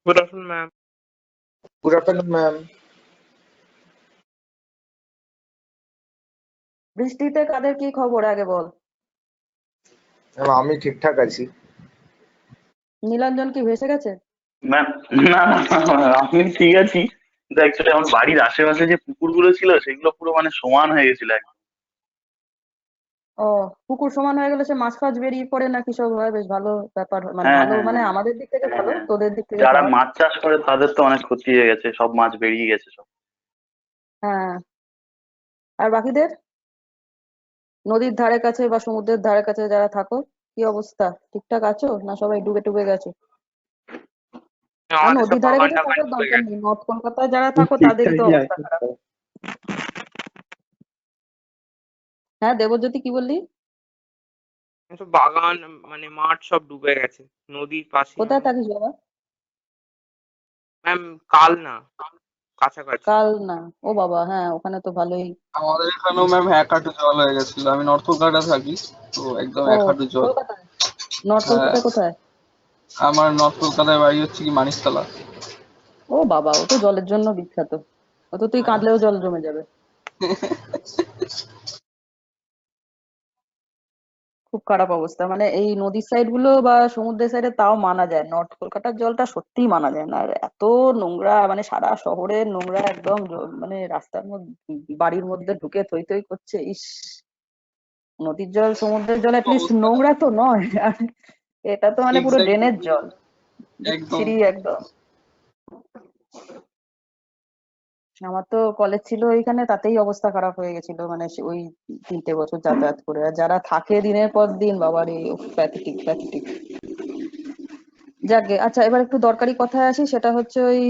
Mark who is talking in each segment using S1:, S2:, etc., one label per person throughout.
S1: Good afternoon, ma'am.
S2: Good afternoon, ma'am.
S3: বৃষ্টিতে কাদের কি খবর আগে বল।
S2: ম্যাম আমি ঠিকঠাক আছি।
S3: নীলাঞ্জন কি ভেসে গেছে?
S4: ম্যাম না না আমি ঠিক আছি, কিন্তু অ্যাকচুয়ালি আমার বাড়ির আশেপাশে যে পুকুরগুলো ছিল সেগুলো পুরো মানে সমান হয়ে গেছিল একদম।
S3: ও, পুকুর সমান হয়ে গেলে সে মাছ ফাছ বেরিয়ে পড়ে নাকি সব হয়, বেশ ভালো ব্যাপার, মানে
S4: হ্যাঁ
S3: ভালো,
S4: হ্যাঁ
S3: মানে
S4: হ্যাঁ
S3: আমাদের দিক থেকে
S4: হ্যাঁ
S3: ভালো,
S4: হ্যাঁ।
S3: তোদের দিক থেকে
S4: যারা
S3: খারাপ।
S4: মাছ চাষ করে তাদের তো অনেক ক্ষতি হয়ে গেছে, সব মাছ বেরিয়ে গেছে সব।
S3: হ্যাঁ, আর বাকিদের নদীর ধারে কাছে বা সমুদ্রের ধারে কাছে যারা থাকো, কি অবস্থা? ঠিকঠাক আছো না সবাই ডুবে টুবে গেছো? আর
S1: আমাদের সব
S3: নদীর ধারে কাছে
S1: বাগানটা পানি
S3: থাকার
S1: ডুবে
S3: দরকার
S1: গেছে।
S3: নেই, নর্থ কলকাতায় যারা থাকো তাদেরই তো অবস্থা খারাপ। হ্যাঁ, দেবজ্যোতি কি বললি?
S1: সব বাগান মানে মাঠ সব ডুবে গেছে নদীর পাশে।
S3: কোথায় থাকিস বাবা?
S1: ম্যাম কাল না, কাছাকাছি।
S3: কাল না? ও বাবা, হ্যাঁ ওখানে তো ভালোই।
S5: আমাদের এখানেও ম্যাম এক হাঁটু জল হয়ে গেছিল। আমি নর্থ কলকাতা থাকি, তো একদম
S3: ও,
S5: এক হাঁটু জল।
S3: কলকাতায়? নর্থ
S5: হ্যাঁ,
S3: কলকাতায় কোথায়?
S5: আমার নর্থ কলকাতায় বাড়ি হচ্ছে কি মানিকতলা।
S3: ও বাবা, ও তো জলের জন্য বিখ্যাত। ও তো তুই কাঁদলেও জল জমে যাবে। খুব খারাপ অবস্থা, মানে এই নদীর সাইড গুলো বা সমুদ্রের সাইডে তাও মানা যায়, নর্থ কলকাতার জলটা সত্যিই মানা যায় না। আর এত নোংরা, মানে সারা শহরের নোংরা একদম মানে রাস্তার মধ্যে, বাড়ির মধ্যে ঢুকে থই থই করছে। ইস, নদীর জল সমুদ্রের জল অ্যাটলিস্ট
S5: অবস্থা
S3: নোংরা তো নয়। আর এটা তো মানে পুরো
S5: এক্স্যাক্টলি,
S3: ড্রেনের জল,
S5: একদম।
S3: বিচ্ছিরি একদম। আমার তো কলেজ ছিল ওইখানে, তাতেই অবস্থা খারাপ হয়ে গেছিল, মানে ওই 3টে বছর যাতায়াত করে। আর যারা থাকে দিনের পর দিন, বাবারে, প্যাথেটিক প্যাথেটিক। যাকে, আচ্ছা এবার একটু দরকারি কথায় আসি, সেটা হচ্ছে ওই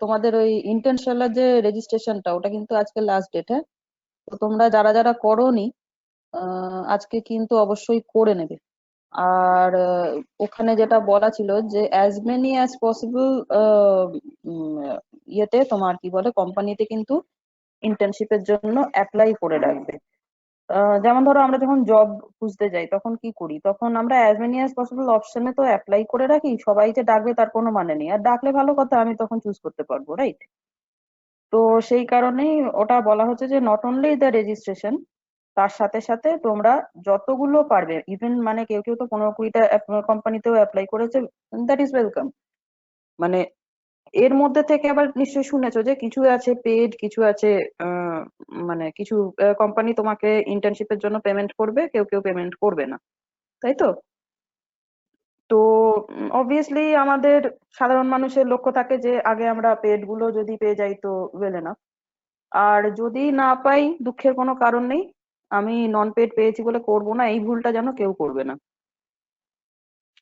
S3: তোমাদের ওই ইন্টার্নশালার যে রেজিস্ট্রেশনটা, ওটা কিন্তু আজকে লাস্ট ডেট। হ্যাঁ, তো তোমরা যারা যারা করোনি, আজকে কিন্তু অবশ্যই করে নেবে। আর ওখানে যেটা বলা ছিল যে অ্যাজ মেনি অ্যাজ পসিবল ইয়েতে, তোমার কি বলে, কোম্পানিতে কিন্তু ইন্টার্নশিপের জন্য অ্যাপ্লাই করে রাখবে। যেমন ধরো আমরা যখন জব খুঁজতে যাই তখন কি করি, তখন আমরা অ্যাজ মেনি অ্যাজ পসিবল অপশনে তো অ্যাপ্লাই করে রাখি। সবাই যে ডাকবে তার কোনো মানে নেই, আর ডাকলে ভালো কথা, আমি তখন চুজ করতে পারবো, রাইট? তো সেই কারণেই ওটা বলা হচ্ছে যে নট অনলি দ্য রেজিস্ট্রেশন, তার সাথে সাথে তোমরা যতগুলো পারবে, ইভেন মানে কেউ কেউ তো 15-20টা কোম্পানিতেও অ্যাপ্লাই করেছে, দ্যাট ইজ ওয়েলকাম। মানে এর মধ্যে থেকে আবার নিশ্চয়ই শুনেছো যে কিছু আছে পেড, কিছু আছে মানে কিছু কোম্পানি তোমাকে ইন্টার্নশিপের জন্য পেমেন্ট করবে, কেউ কেউ পেমেন্ট করবে না, তাই তো? তো অবভিয়াসলি আমাদের সাধারণ মানুষের লক্ষ্য থাকে যে আগে আমরা পেড গুলো যদি পেয়ে যাই তো ওয়েল এনাফ। আর যদি না পাই, দুঃখের কোনো কারণ নেই, আমি নন পেড পেয়েছি বলে করবো না, এই ভুলটা যেন কেউ করবে না।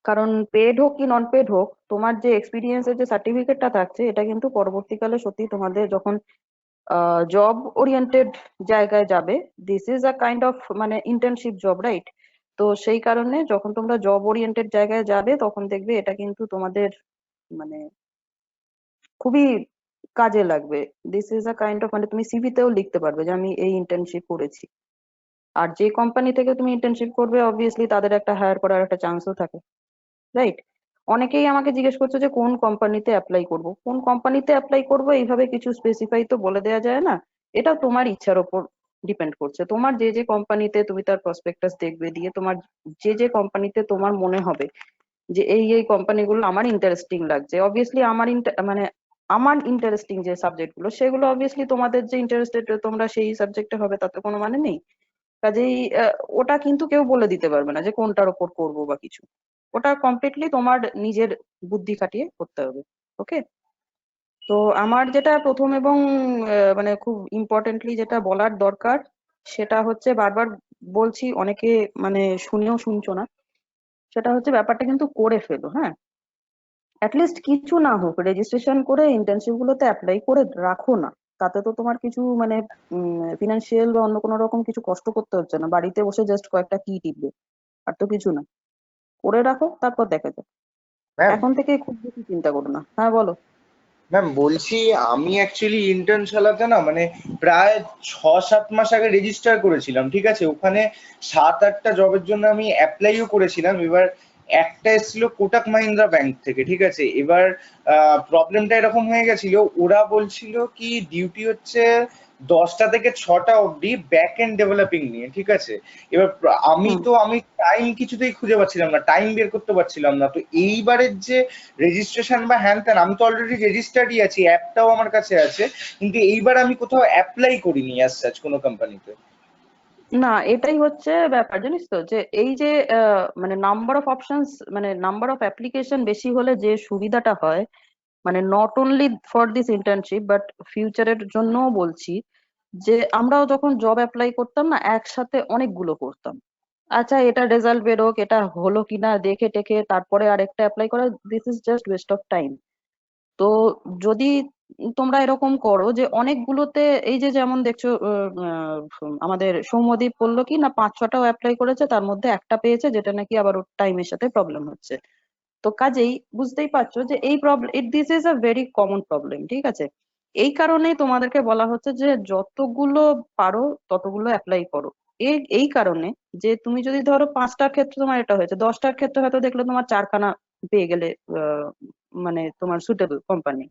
S3: কারণ পেড হোক কি নন পেড হোক, তোমার যে এক্সপিরিয়েন্সের যে সার্টিফিকেটটা থাকছে, এটা কিন্তু পরবর্তীকালে সত্যি তোমাদের যখন জব ওরিয়েন্টেড জায়গায় যাবে, this is a kind of মানে ইন্টার্নশিপ জব, রাইট? তো সেই কারণে যখন তোমরা জব ওরিয়েন্টেড জায়গায় যাবে তখন দেখবে এটা কিন্তু তোমাদের মানে খুবই কাজে লাগবে। This is a kind of, মানে তুমি সিভিতেও লিখতে পারবে যে আমি এই ইন্টার্নশিপ করেছি। আর যে কোম্পানি থেকে তুমি ইন্টার্নশিপ করবে অবভিয়াসলি তাদের একটা হায়ার করার একটা চান্সও থাকে, রাইট? অনেকেই আমাকে জিজ্ঞেস করছে যে কোন কোম্পানিতে অ্যাপ্লাই করব, কোন কোম্পানিতে অ্যাপ্লাই করব, এইভাবে কিছু স্পেসিফাই তো বলে দেওয়া যায় না। এটা তোমার ইচ্ছার ওপর ডিপেন্ড করছে। তোমার যে যে কোম্পানিতে তুমি তার প্রসপেক্টাস দেখবে, দিয়ে তোমার যে যে কোম্পানিতে তোমার মনে হবে যে এই এই কোম্পানিগুলো আমার ইন্টারেস্টিং লাগছে, অবভিয়াসলি আমার মানে আমার ইন্টারেস্টিং যে সাবজেক্ট গুলো, সেগুলো অবভিয়াসলি তোমাদের যে ইন্টারেস্টেড তোমরা সেই সাবজেক্টে হবে, তাতে কোনো মানে নেই। কাজেই ওটা কিন্তু কেউ বলে দিতে পারবে না যে কোনটার ওপর করবো বা কিছু। ওটা কমপ্লিটলি তোমার নিজের বুদ্ধি খাটিয়ে করতে হবে। ওকে? তো আমার যেটা প্রথম এবং মানে খুব ইম্পর্টেন্টলি যেটা বলার দরকার, সেটা হচ্ছে, বারবার বলছি, অনেকে মানে শুনেও শুনছো না, সেটা হচ্ছে ব্যাপারটা কিন্তু করে ফেলো। হ্যাঁ, অ্যাটলিস্ট কিছু না হোক রেজিস্ট্রেশন করে ইন্টার্নশিপ গুলোতে অ্যাপ্লাই করে রাখো না। তাতে তো তোমার কিছু মানে ফিনান্সিয়াল বা অন্য কোনো রকম কিছু কষ্ট করতে হচ্ছে না, বাড়িতে বসে জাস্ট কয়েকটা কি টিপবে, আর তো কিছু না। করে রাখো, তারপর দেখা যাবে।
S2: ম্যাম
S3: এখন থেকে খুব বেশি চিন্তা করো না। হ্যাঁ বলো।
S2: ম্যাম বলছি, আমি অ্যাকচুয়ালি ইন্টার্নশালাতে না মানে প্রায় 6-7 মাস আগে রেজিস্টার করেছিলাম, ঠিক আছে? ওখানে 7-8টা জবের জন্য আমি অ্যাপ্লাইও করেছিলাম। এবার একটা এসেছিল কোটাক মাহিন্দ্রা ব্যাংক থেকে, ঠিক আছে। এবার প্রবলেমটা এরকম হয়ে গেছিল, ওরা বলছিল কি ডিউটি হচ্ছে 10টা থেকে 6টা অবধি ব্যাক এন্ড ডেভেলপিং নিয়ে, ঠিক আছে। এবার
S3: হুম।
S2: আমি টাইম কিছুতেই খুঁজে পাচ্ছিলাম না, টাইম বের করতে পারছিলাম না। তো এইবারের যে রেজিস্ট্রেশন বা হ্যান ত্যান, আমি তো অলরেডি রেজিস্টার্ডই আছি, অ্যাপটাও আমার কাছে আছে, কিন্তু এইবার আমি কোথাও অ্যাপ্লাই করিনি অ্যাজ সাচ কোনো কোম্পানিতে।
S3: না, এটাই হচ্ছে ব্যাপার, জানিস তো, যে এই যে মানে নাম্বার অফ অপশনস, মানে নাম্বার অফ অ্যাপ্লিকেশন বেশি হলে যে সুবিধাটা হয়, মানে not only for this internship but ফিউচারের জন্যও বলছি, যে আমরাও যখন জব অ্যাপ্লাই করতাম না, একসাথে অনেকগুলো করতাম। আচ্ছা, এটা রেজাল্ট বেরোক, এটা হলো কিনা দেখে টেকে তারপরে আরেকটা অ্যাপ্লাই করা, this is just West of time. তো যদি তোমরা এরকম করো যে অনেকগুলোতে, এই যে যেমন দেখছো আমাদের সৌম্যদীপ বললো কি না 5-6টাও অ্যাপ্লাই করেছে, তার মধ্যে একটা পেয়েছে, যেটা নাকি আবার ওর টাইমের সাথে প্রবলেম হচ্ছে। তো কাজেই বুঝতেই পারছো যে এই problem, this is a very common problem, ঠিক আছে। এই কারণেই তোমাদেরকে বলা হচ্ছে যে যতগুলো পারো ততগুলো অ্যাপ্লাই করো। এই কারণে যে তুমি যদি ধরো 5টার ক্ষেত্রে তোমার এটা হয়েছে, 10টার ক্ষেত্রে হয়তো দেখলে তোমার 4খানা পেয়ে গেলে, আহ, মানে তোমার সুটেবল কোম্পানি,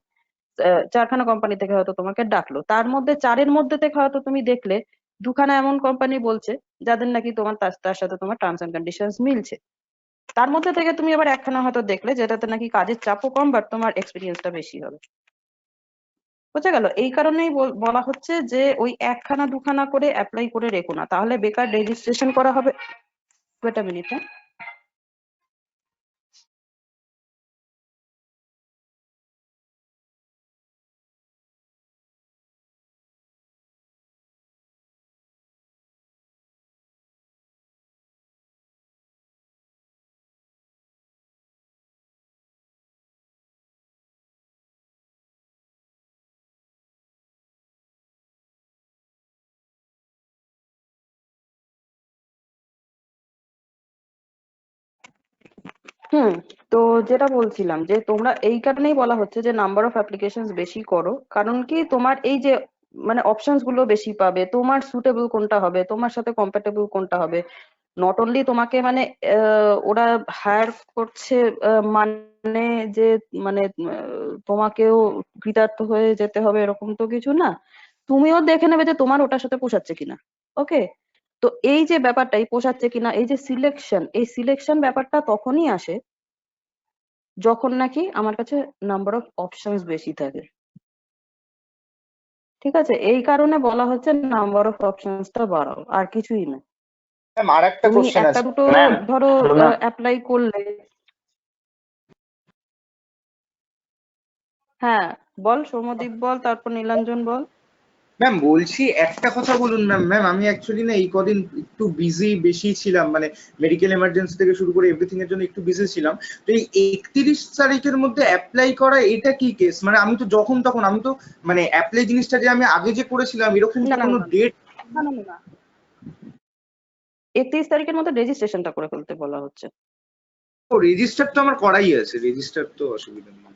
S3: 4খানা কোম্পানি থেকে হয়তো তোমাকে ডাকলো, তার মধ্যে 4-এর মধ্যে থেকে হয়তো তুমি দেখলে 2খানা এমন কোম্পানি বলছে যাদের নাকি তোমার তার তার সাথে তোমার টার্মস এন্ড কন্ডিশনস মিলছে। তার মধ্যে থেকে তুমি আবার একখানা হয়তো দেখলে যেটাতে নাকি কাজের চাপও কম বাট তোমার এক্সপিরিয়েন্সটা বেশি হবে। বুঝা গেল? এই কারণেই বলা হচ্ছে যে ওই 1খানা 2খানা করে অ্যাপ্লাই করে রেখো না, তাহলে বেকার রেজিস্ট্রেশন করা হবে। Wait a minute. হুম। তো যেটা বলছিলাম যে তোমরা এই কারণেই বলা হচ্ছে যে নাম্বার অফ অ্যাপ্লিকেশনস বেশি করো, কারণ কি তোমার এই যে মানে অপশনস গুলো বেশি পাবে, তোমার সুটেবল কোনটা হবে, তোমার সাথে কম্প্যাটেবল কোনটা হবে। নট অনলি তোমাকে মানে ওরা হায়ার করছে, মানে যে মানে তোমাকেও কৃতার্থ হয়ে যেতে হবে এরকম তো কিছু না, তুমিও দেখে নেবে যে তোমার ওটার সাথে পোষাচ্ছে কিনা। ওকে। তো এই যে ব্যাপারটা, এই পোষাচ্ছে কিনা, এই যে সিলেকশন, এই সিলেকশন ব্যাপারটা তখনই আসে যখন নাকি আমার কাছে নাম্বার অফ অপশনস বেশি থাকে। ঠিক আছে, এই কারণে বলা হচ্ছে নাম্বার অফ অপশনসটা বাড়াও, আর কিছুই না।
S2: ম্যাম আর একটা
S3: তুমি
S2: কোশ্চেন
S3: একটা
S2: আছে।
S3: দুটো
S4: ম্যাম
S3: ধরো
S4: না,
S3: অ্যাপ্লাই করলে। হ্যাঁ, বল সৌম্যদীপ বল, তারপর নীলাঞ্জন বল।
S2: ম্যাম বলছি একটা কথা বলুন ম্যাম। ম্যাম আমি অ্যাকচুয়ালি না এই কদিন একটু বিজি বেশি ছিলাম, মানে মেডিকেল এমার্জেন্সি থেকে শুরু করে এভরিথিং এর জন্য একটু বিজি ছিলাম। তো এই 31 তারিখের মধ্যে অ্যাপ্লাই করা এটা কি কেস? মানে আমি তো যখন তখন আমি তো মানে অ্যাপ্লাই জিনিসটা যে আমি আগে যে করেছিলাম এরকম
S3: না
S2: তো
S3: না
S2: কোনো
S3: না
S2: ডেট।
S3: না না না না, 31 তারিখের মধ্যে রেজিস্ট্রেশনটা করে ফেলতে বলা হচ্ছে।
S2: রেজিস্টার তো আমার করাই আছে, রেজিস্টার তো অসুবিধা নেই।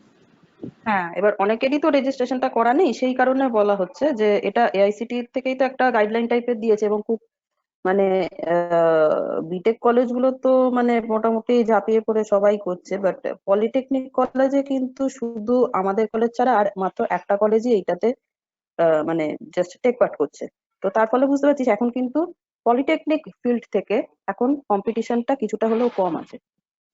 S3: হ্যাঁ, এবার অনেকেরই তো রেজিস্ট্রেশনটা করা নেই, সেই কারণে বলা হচ্ছে যে এটা এআইসিটি থেকেই তো একটা গাইডলাইন টাইপের দিয়েছে, এবং খুব মানে বিটেক কলেজগুলো তো মানে মোটামুটি ঝাঁপিয়ে পড়ে সবাই করছে, বাট পলিটেকনিক কলেজে কিন্তু শুধু আমাদের কলেজ ছাড়া আর মাত্র একটা কলেজই এইটাতে মানে জাস্ট টেক পার্ট করছে। তো তার ফলে বুঝতে পারছিস এখন কিন্তু পলিটেকনিক ফিল্ড থেকে এখন কম্পিটিশনটা কিছুটা হলেও কম আছে।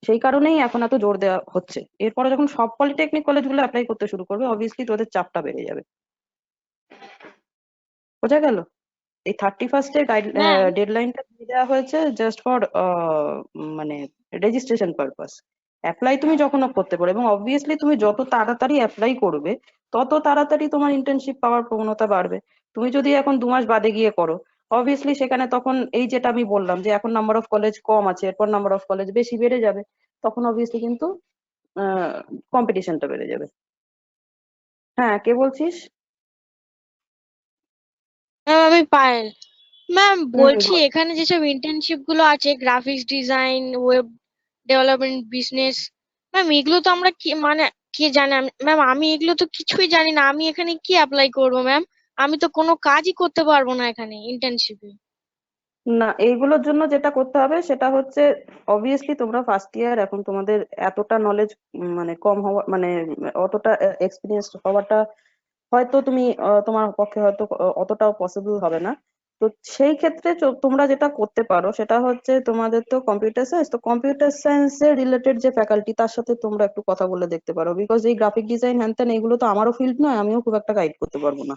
S3: সেই কারণেই এখন এত জোর দেওয়া হচ্ছে, এরপরে যখন সব পলিটেকনিক কলেজগুলো অ্যাপ্লাই করতে শুরু করবে অবভিয়াসলি তোদের চাপটা বেড়ে যাবে। বোঝা গেল? এই 31st-এর
S6: ম্যাম
S3: ডেডলাইনটা দিয়ে দেওয়া হয়েছে জাস্ট ফর মানে রেজিস্ট্রেশন পারপাস। অ্যাপ্লাই তুমি যখন করতে পারো, এবং অবভিয়াসলি তুমি যত তাড়াতাড়ি অ্যাপ্লাই করবে তত তাড়াতাড়ি তোমার ইন্টার্নশিপ পাওয়ার প্রবণতা বাড়বে। তুমি যদি এখন 2 মাস বাদে গিয়ে করো, অবভিয়াসলি সেখানে তখন এই যেটা আমি বললাম যে এখন নাম্বার অফ কলেজ কম আছে, এরপর নাম্বার অফ কলেজ বেশি বেড়ে যাবে, তখন অবভিয়াসলি কিন্তু কম্পিটিশনটা বেড়ে যাবে। হ্যাঁ, কে বলছিস?
S6: ম্যাম আমি পায়েল। ম্যাম বলছি
S3: বল।
S6: এখানে যেসব ইন্টার্নশিপ গুলো আছে, graphics design, web development, business, ma'am এগুলো তো আমরা কি মানে কে জানে? ম্যাম আমি এগুলো তো কিছুই জানি না, আমি এখানে কি অ্যাপ্লাই করবো ম্যাম? আমি তো কোনো কাজই করতে পারবো না এখানে ইন্টার্নশিপে।
S3: না, এইগুলোর জন্য যেটা করতে হবে সেটা হচ্ছে অবভিয়াসলি তোমরা ফার্স্ট ইয়ার, এখন তোমাদের এতটা নলেজ মানে কম হওয়া, মানে অতটা এক্সপিরিয়েন্স হওয়াটা হয়তো তুমি তোমার পক্ষে হয়তো অতটাও পসিবল হবে না। তো সেই ক্ষেত্রে তোমরা যেটা করতে পারো সেটা হচ্ছে, তোমাদের তো কম্পিউটার সায়েন্স, তো কম্পিউটার সায়েন্স এর রিলেটেড যে ফ্যাকাল্টি তার সাথে তোমরা একটু কথা বলে দেখতে পারো, বিকজ এই গ্রাফিক ডিজাইন হ্যান ত্যান এগুলো তো আমারও ফিল্ড নয়, আমিও খুব একটা গাইড করতে পারবো না।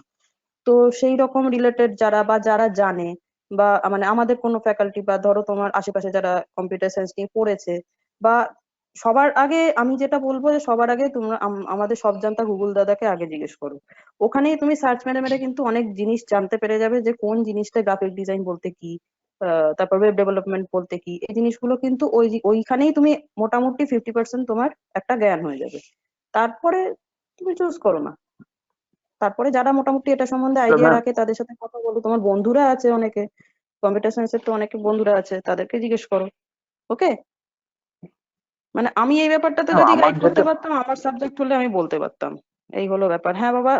S3: তো সেই রকম রিলেটেড যারা বা যারা জানে, বা মানে আমাদের কোনো ফ্যাকাল্টি, বা ধরো তোমার আশেপাশে যারা কম্পিউটার সায়েন্স নিয়ে পড়েছে, বা সবার আগে আমি যেটা বলবো যে সবার আগে তোমরা আমাদের সব জানতা গুগল দাদাকে আগে জিজ্ঞেস করো। ওখানেই তুমি সার্চ মেরে মেরে কিন্তু অনেক জিনিস জানতে পেরে যাবে, যে কোন জিনিসটা গ্রাফিক ডিজাইন বলতে কি, তারপর ওয়েব ডেভেলপমেন্ট বলতে কি। এই জিনিসগুলো কিন্তু ওইখানেই তুমি মোটামুটি 50% তোমার একটা জ্ঞান হয়ে যাবে। তারপরে তুমি চুজ করো না। তারপরে যারা মোটামুটি এটা সম্বন্ধে আইডিয়া
S4: ম্যাম,
S3: রাখে তাদের সাথে কথা বলো, তোমার বন্ধুরা আছে অনেকে, কম্পিউটার সায়েন্সের তো অনেকে বন্ধুরা আছে, তাদেরকে জিজ্ঞেস করো। ওকে, মানে আমি এই ব্যাপারটাতে যদি
S4: আমার
S3: গাইড করতে
S4: যেটা
S3: পারতাম, আমার সাবজেক্ট হলে আমি বলতে পারতাম। এই হলো ব্যাপার। হ্যাঁ বাবা,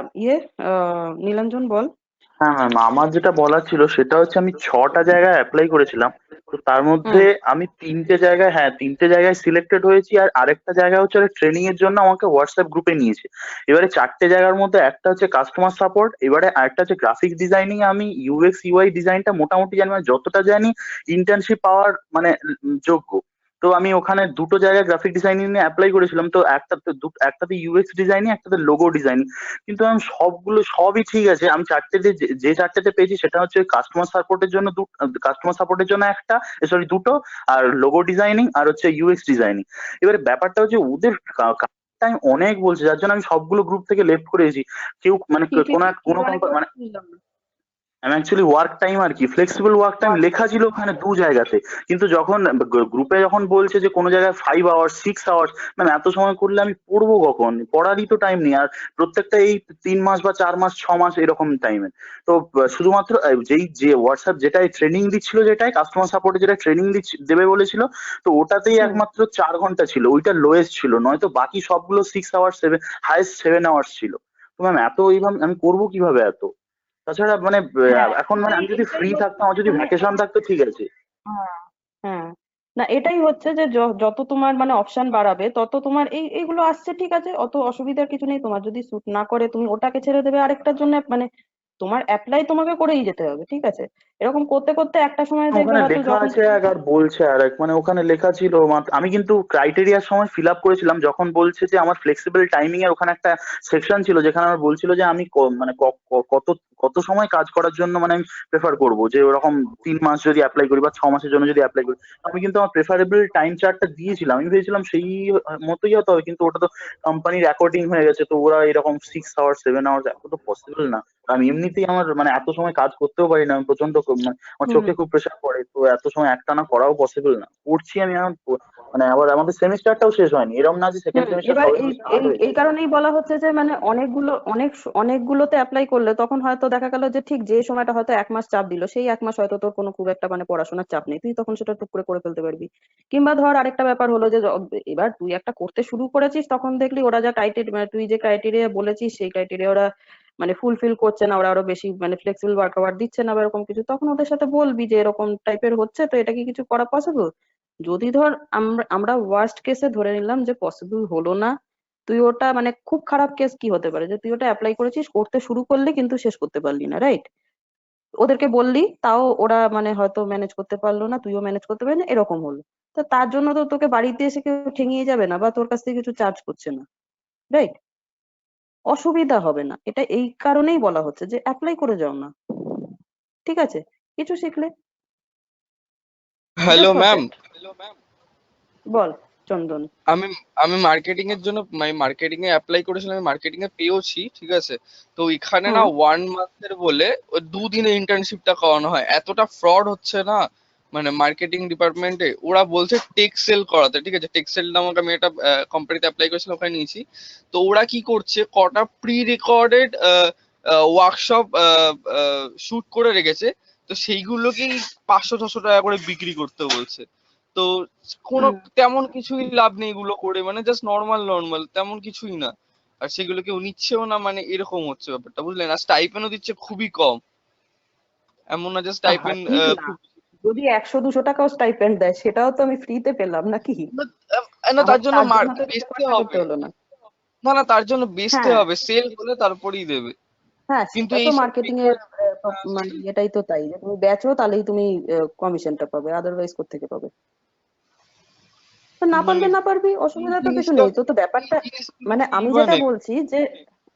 S3: নীলাঞ্জন বল।
S4: হ্যাঁ ম্যাম, আমার যেটা বলার ছিল সেটা হচ্ছে আমি 6টা জায়গায় অ্যাপ্লাই করেছিলাম। তো তার মধ্যে
S3: হুম
S4: আমি 3টে জায়গায় সিলেক্টেড হয়েছি, আর আরেকটা জায়গা হচ্ছে ট্রেনিং এর জন্য আমাকে হোয়াটসঅ্যাপ গ্রুপে নিয়েছে। এবারে 4টে জায়গার মধ্যে একটা হচ্ছে কাস্টমার সাপোর্ট, এবারে আরেকটা হচ্ছে গ্রাফিক ডিজাইনিং। আমি ইউএক্স ইউআই ডিজাইনটা মোটামুটি জানি, মানে যতটা জানি ইন্টার্নশিপ পাওয়ার মানে যোগ্য। তো আমি ওখানে 2টো জায়গায় গ্রাফিক ডিজাইনিং নিয়ে অ্যাপ্লাই করেছিলাম। তো একটাতে ইউএক্স ডিজাইনিং, একটাতে লোগো ডিজাইনিং। কিন্তু আমি সবই ঠিক আছে। আমি যে 4টেতে পেয়েছি সেটা হচ্ছে কাস্টমার সাপোর্টের জন্য একটা, সরি 2টো, আর লোগো ডিজাইনিং আর হচ্ছে ইউএক্স ডিজাইনিং। এবারে ব্যাপারটা হচ্ছে ওদের টাইম অনেক বলছে, যার জন্য আমি সবগুলো গ্রুপ থেকে লেফট করেছি। কেউ মানে
S3: কি কি কি
S4: কোনো
S3: অনেক
S4: কোম্পানি মানে
S3: বলতে বুঝলাম না।
S4: আমি অ্যাকচুয়ালি ওয়ার্ক টাইম আর কি ফ্লেক্সিবল ওয়ার্ক টাইম
S3: আচ্ছা
S4: লেখা ছিল ওখানে 2 জায়গাতে। কিন্তু যখন গ্রুপে যখন বলছে যে কোনো জায়গায় 5 আওয়ার্স 6 আওয়ার্স, মানে এত সময় করলে আমি পড়বো কখন? পড়ারই তো টাইম নেই। আর প্রত্যেকটা এই 3 মাস বা 4 মাস 6 মাস এরকম টাইমে। তো শুধুমাত্র যে হোয়াটসঅ্যাপ যেটাই ট্রেনিং দিচ্ছিল, যেটাই কাস্টমার সাপোর্টে যেটা ট্রেনিং দেবে বলেছিল, তো ওটাতেই
S3: হুম
S4: একমাত্র 4 ঘন্টা ছিল, ওইটা লোয়েস্ট ছিল। নয়তো বাকি সবগুলো 6 আওয়ার্স, হাইস্ট 7 আওয়ার্স ছিল। তো ম্যাম এত এইভাবে আমি করবো কিভাবে এত? তাছাড়া মানে
S3: হ্যাঁ,
S4: এখন মানে আমি যদি
S3: এইটাই
S4: ফ্রি
S3: হচ্ছে
S4: থাকতাম, আমার যদি
S3: মানে
S4: ভ্যাকেশন থাকতো ঠিক আছে।
S3: হ্যাঁ হ্যাঁ, না এটাই হচ্ছে যে যত তোমার মানে অপশন বাড়াবে তত তোমার এইগুলো আসছে, ঠিক আছে, অত অসুবিধার কিছু নেই। তোমার যদি স্যুট না করে তুমি ওটাকে ছেড়ে দেবে আরেকটার জন্য, মানে তোমার অ্যাপ্লাই তোমাকে করেই যেতে হবে, ঠিক আছে। এরকম করতে করতে একটা সময় দেখবে
S4: ওখানে
S3: হয়তো
S4: লেখা
S3: যখন
S4: আছে এক আর বলছে আর এক, মানে ওখানে লেখা ছিল আমি কিন্তু ক্রাইটেরিয়ার সময় ফিল আপ করেছিলাম, যখন বলছে যে আমার ফ্লেক্সিবল টাইমিং এর ওখানে একটা সেকশন ছিল যেখানে আমার বলছিল যে আমি মানে কত কত সময় কাজ করার জন্য মানে আমি প্রেফার করবো, যে ওরকম 3 মাস যদি অ্যাপ্লাই করি বা 6 মাসের জন্য যদি অ্যাপ্লাই করি। আমি কিন্তু আমার প্রেফারেবল টাইম চার্টটা দিয়েছিলাম, আমি ভেবেছিলাম সেই মতোই হতে হবে, কিন্তু ওটা তো কোম্পানির অ্যাকর্ডিং হয়ে গেছে। তো ওরা এরকম 6 আওয়ার্স 7 আওয়ার্স, এত তো পসিবল না। আমি এমনিতেই আমার মানে এত সময় কাজ করতেও পারি না, আমি প্রচন্ড আমার
S3: হুম
S4: চোখে খুব প্রেশার পড়ে। তো এত সময় একটানা করাও পসিবল না। করছি আমি এখন মানে আবার আমাদের সেমিস্টারটাও শেষ হয়নি, এরকম না যে সেকেন্ড সেমিস্টার
S3: এবার
S4: সবে
S3: এই
S4: স্টার্ট
S3: এই
S4: হয়েছে।
S3: এই কারণেই বলা হচ্ছে যে মানে অনেকগুলোতে অ্যাপ্লাই করলে তখন হয়তো দেখা গেল যে ঠিক যে সময়টা হয়তো 1 মাস চাপ দিল, সেই 1 মাস হয়তো তোর কোনো খুব একটা মানে পড়াশোনার চাপ নেই, তুই তখন সেটা টুক করে করে ফেলতে পারবি। কিংবা ধর আরেকটা ব্যাপার হলো যে এবার তুই একটা করতে শুরু করেছিস, তখন দেখলি ওরা যা ক্রাইটেরিয়া, মানে তুই যে ক্রাইটেরিয়া বলেছিস সেই ক্রাইটেরিয়া ওরা মানে ফুলফিল করছে না, ওরা আরো বেশি মানে ফ্লেক্সিবল ওয়ার্ক আওয়ার দিচ্ছে না বা এরকম কিছু, তখন ওদের সাথে বলবি যে এরকম টাইপের হচ্ছে, তো এটা কি কিছু করা পসিবল। যদি ধর আমরা ওয়ার্স্ট কেসে ধরে নিলাম যে পসিবল হলো না, তুই ওটা মানে খুব খারাপ কেস কি হতে পারে যে তুই ওটা অ্যাপ্লাই করেছিস, করতে শুরু করলি কিন্তু শেষ করতে পারলি না, রাইট। ওদেরকে বললি, তাও ওরা মানে হয়তো ম্যানেজ করতে পারলো না, তুইও ম্যানেজ করতে পারলি না, এরকম হলো। তো তার জন্য তো তোকে বাড়িতে এসে কেউ ঠেঙিয়ে যাবে না বা তোর কাছ থেকে কিছু চার্জ করছে না, রাইট। অসুবিধা হবে না, এটা এই কারণেই বলা হচ্ছে যে অ্যাপ্লাই করে যাও না, ঠিক আছে। কিছু শিখলে
S5: হ্যালো
S3: জাস্ট হোয়াটস
S5: ম্যাম,
S3: ইট। বল চন্দন।
S5: আমি আমি মার্কেটিং এর জন্য মার্কেটিং এ অ্যাপ্লাই করেছিলাম, আমি মার্কেটিং এ পেয়েওছি, ঠিক আছে। তো এখানে না
S3: হুম
S5: 1 মান্থের বলে ওই 2 দিনে ইন্টার্নশিপটা করানো হয়, এতটা ফ্রড হচ্ছে না মানে মার্কেটিং ডিপার্টমেন্টে। ওরা বলছে টেক্সেল করাতে, ঠিক আছে, টেক্সেল নামক আমি একটা কোম্পানিতে অ্যাপ্লাই করেছিলাম, ওখানে নিয়েছি। তো ওরা কি করছে, কটা প্রি রেকর্ডেড ওয়ার্কশপ শুট করে রেখেছে, তো সেইগুলোকেই 500-600 টাকা করে বিক্রি করতে বলছে। তো কোনো
S3: হুম
S5: তেমন কিছুই লাভ নেই এগুলো করে, মানে জাস্ট নর্মাল নর্মাল তেমন কিছুই না। আর সেগুলো কেউ নিচ্ছেও না, মানে এরকম হচ্ছে ব্যাপারটা, বুঝলেন। আর স্টাইপেন্ডও দিচ্ছে খুবই কম, এমন না যে
S3: আহা
S5: স্টাইপেন্ড
S3: ঠিক না,
S5: খুব।
S3: যদি 100-200 টাকাও স্টাইপেন্ড দেয় সেটাও তো আমি ফ্রিতে পেলাম নাকি?
S5: না, তার
S3: আমার
S5: জন্য
S3: তার জন্য তো কিছু
S5: বেচতে
S3: খরচা করতে
S5: হবে।
S3: হলো না।
S5: না, তার জন্য বেচতে
S3: হ্যাঁ
S5: হবে, সেল হলে তারপরেই দেবে।
S3: হ্যাঁ,
S5: কিন্তু
S3: সেটা তো
S5: এইসব
S3: মার্কেটিং এর
S5: বেকার
S3: মানে এটাই তো, তাই যে তুমি বেচো তাহলেই তুমি কমিশনটা পাবে, আদারওয়াইজ কোত্থেকে পাবে? তো না
S5: মানে
S3: পারলে না পারবি,
S5: এই
S3: অসুবিধা তো কিছু
S5: জিনিসটা
S3: নেই। তো তো ব্যাপারটা,
S5: এই জিনিসটা
S3: মানে আমি
S5: ফেলবা
S3: যেটা
S5: নাকি?
S3: বলছি যে,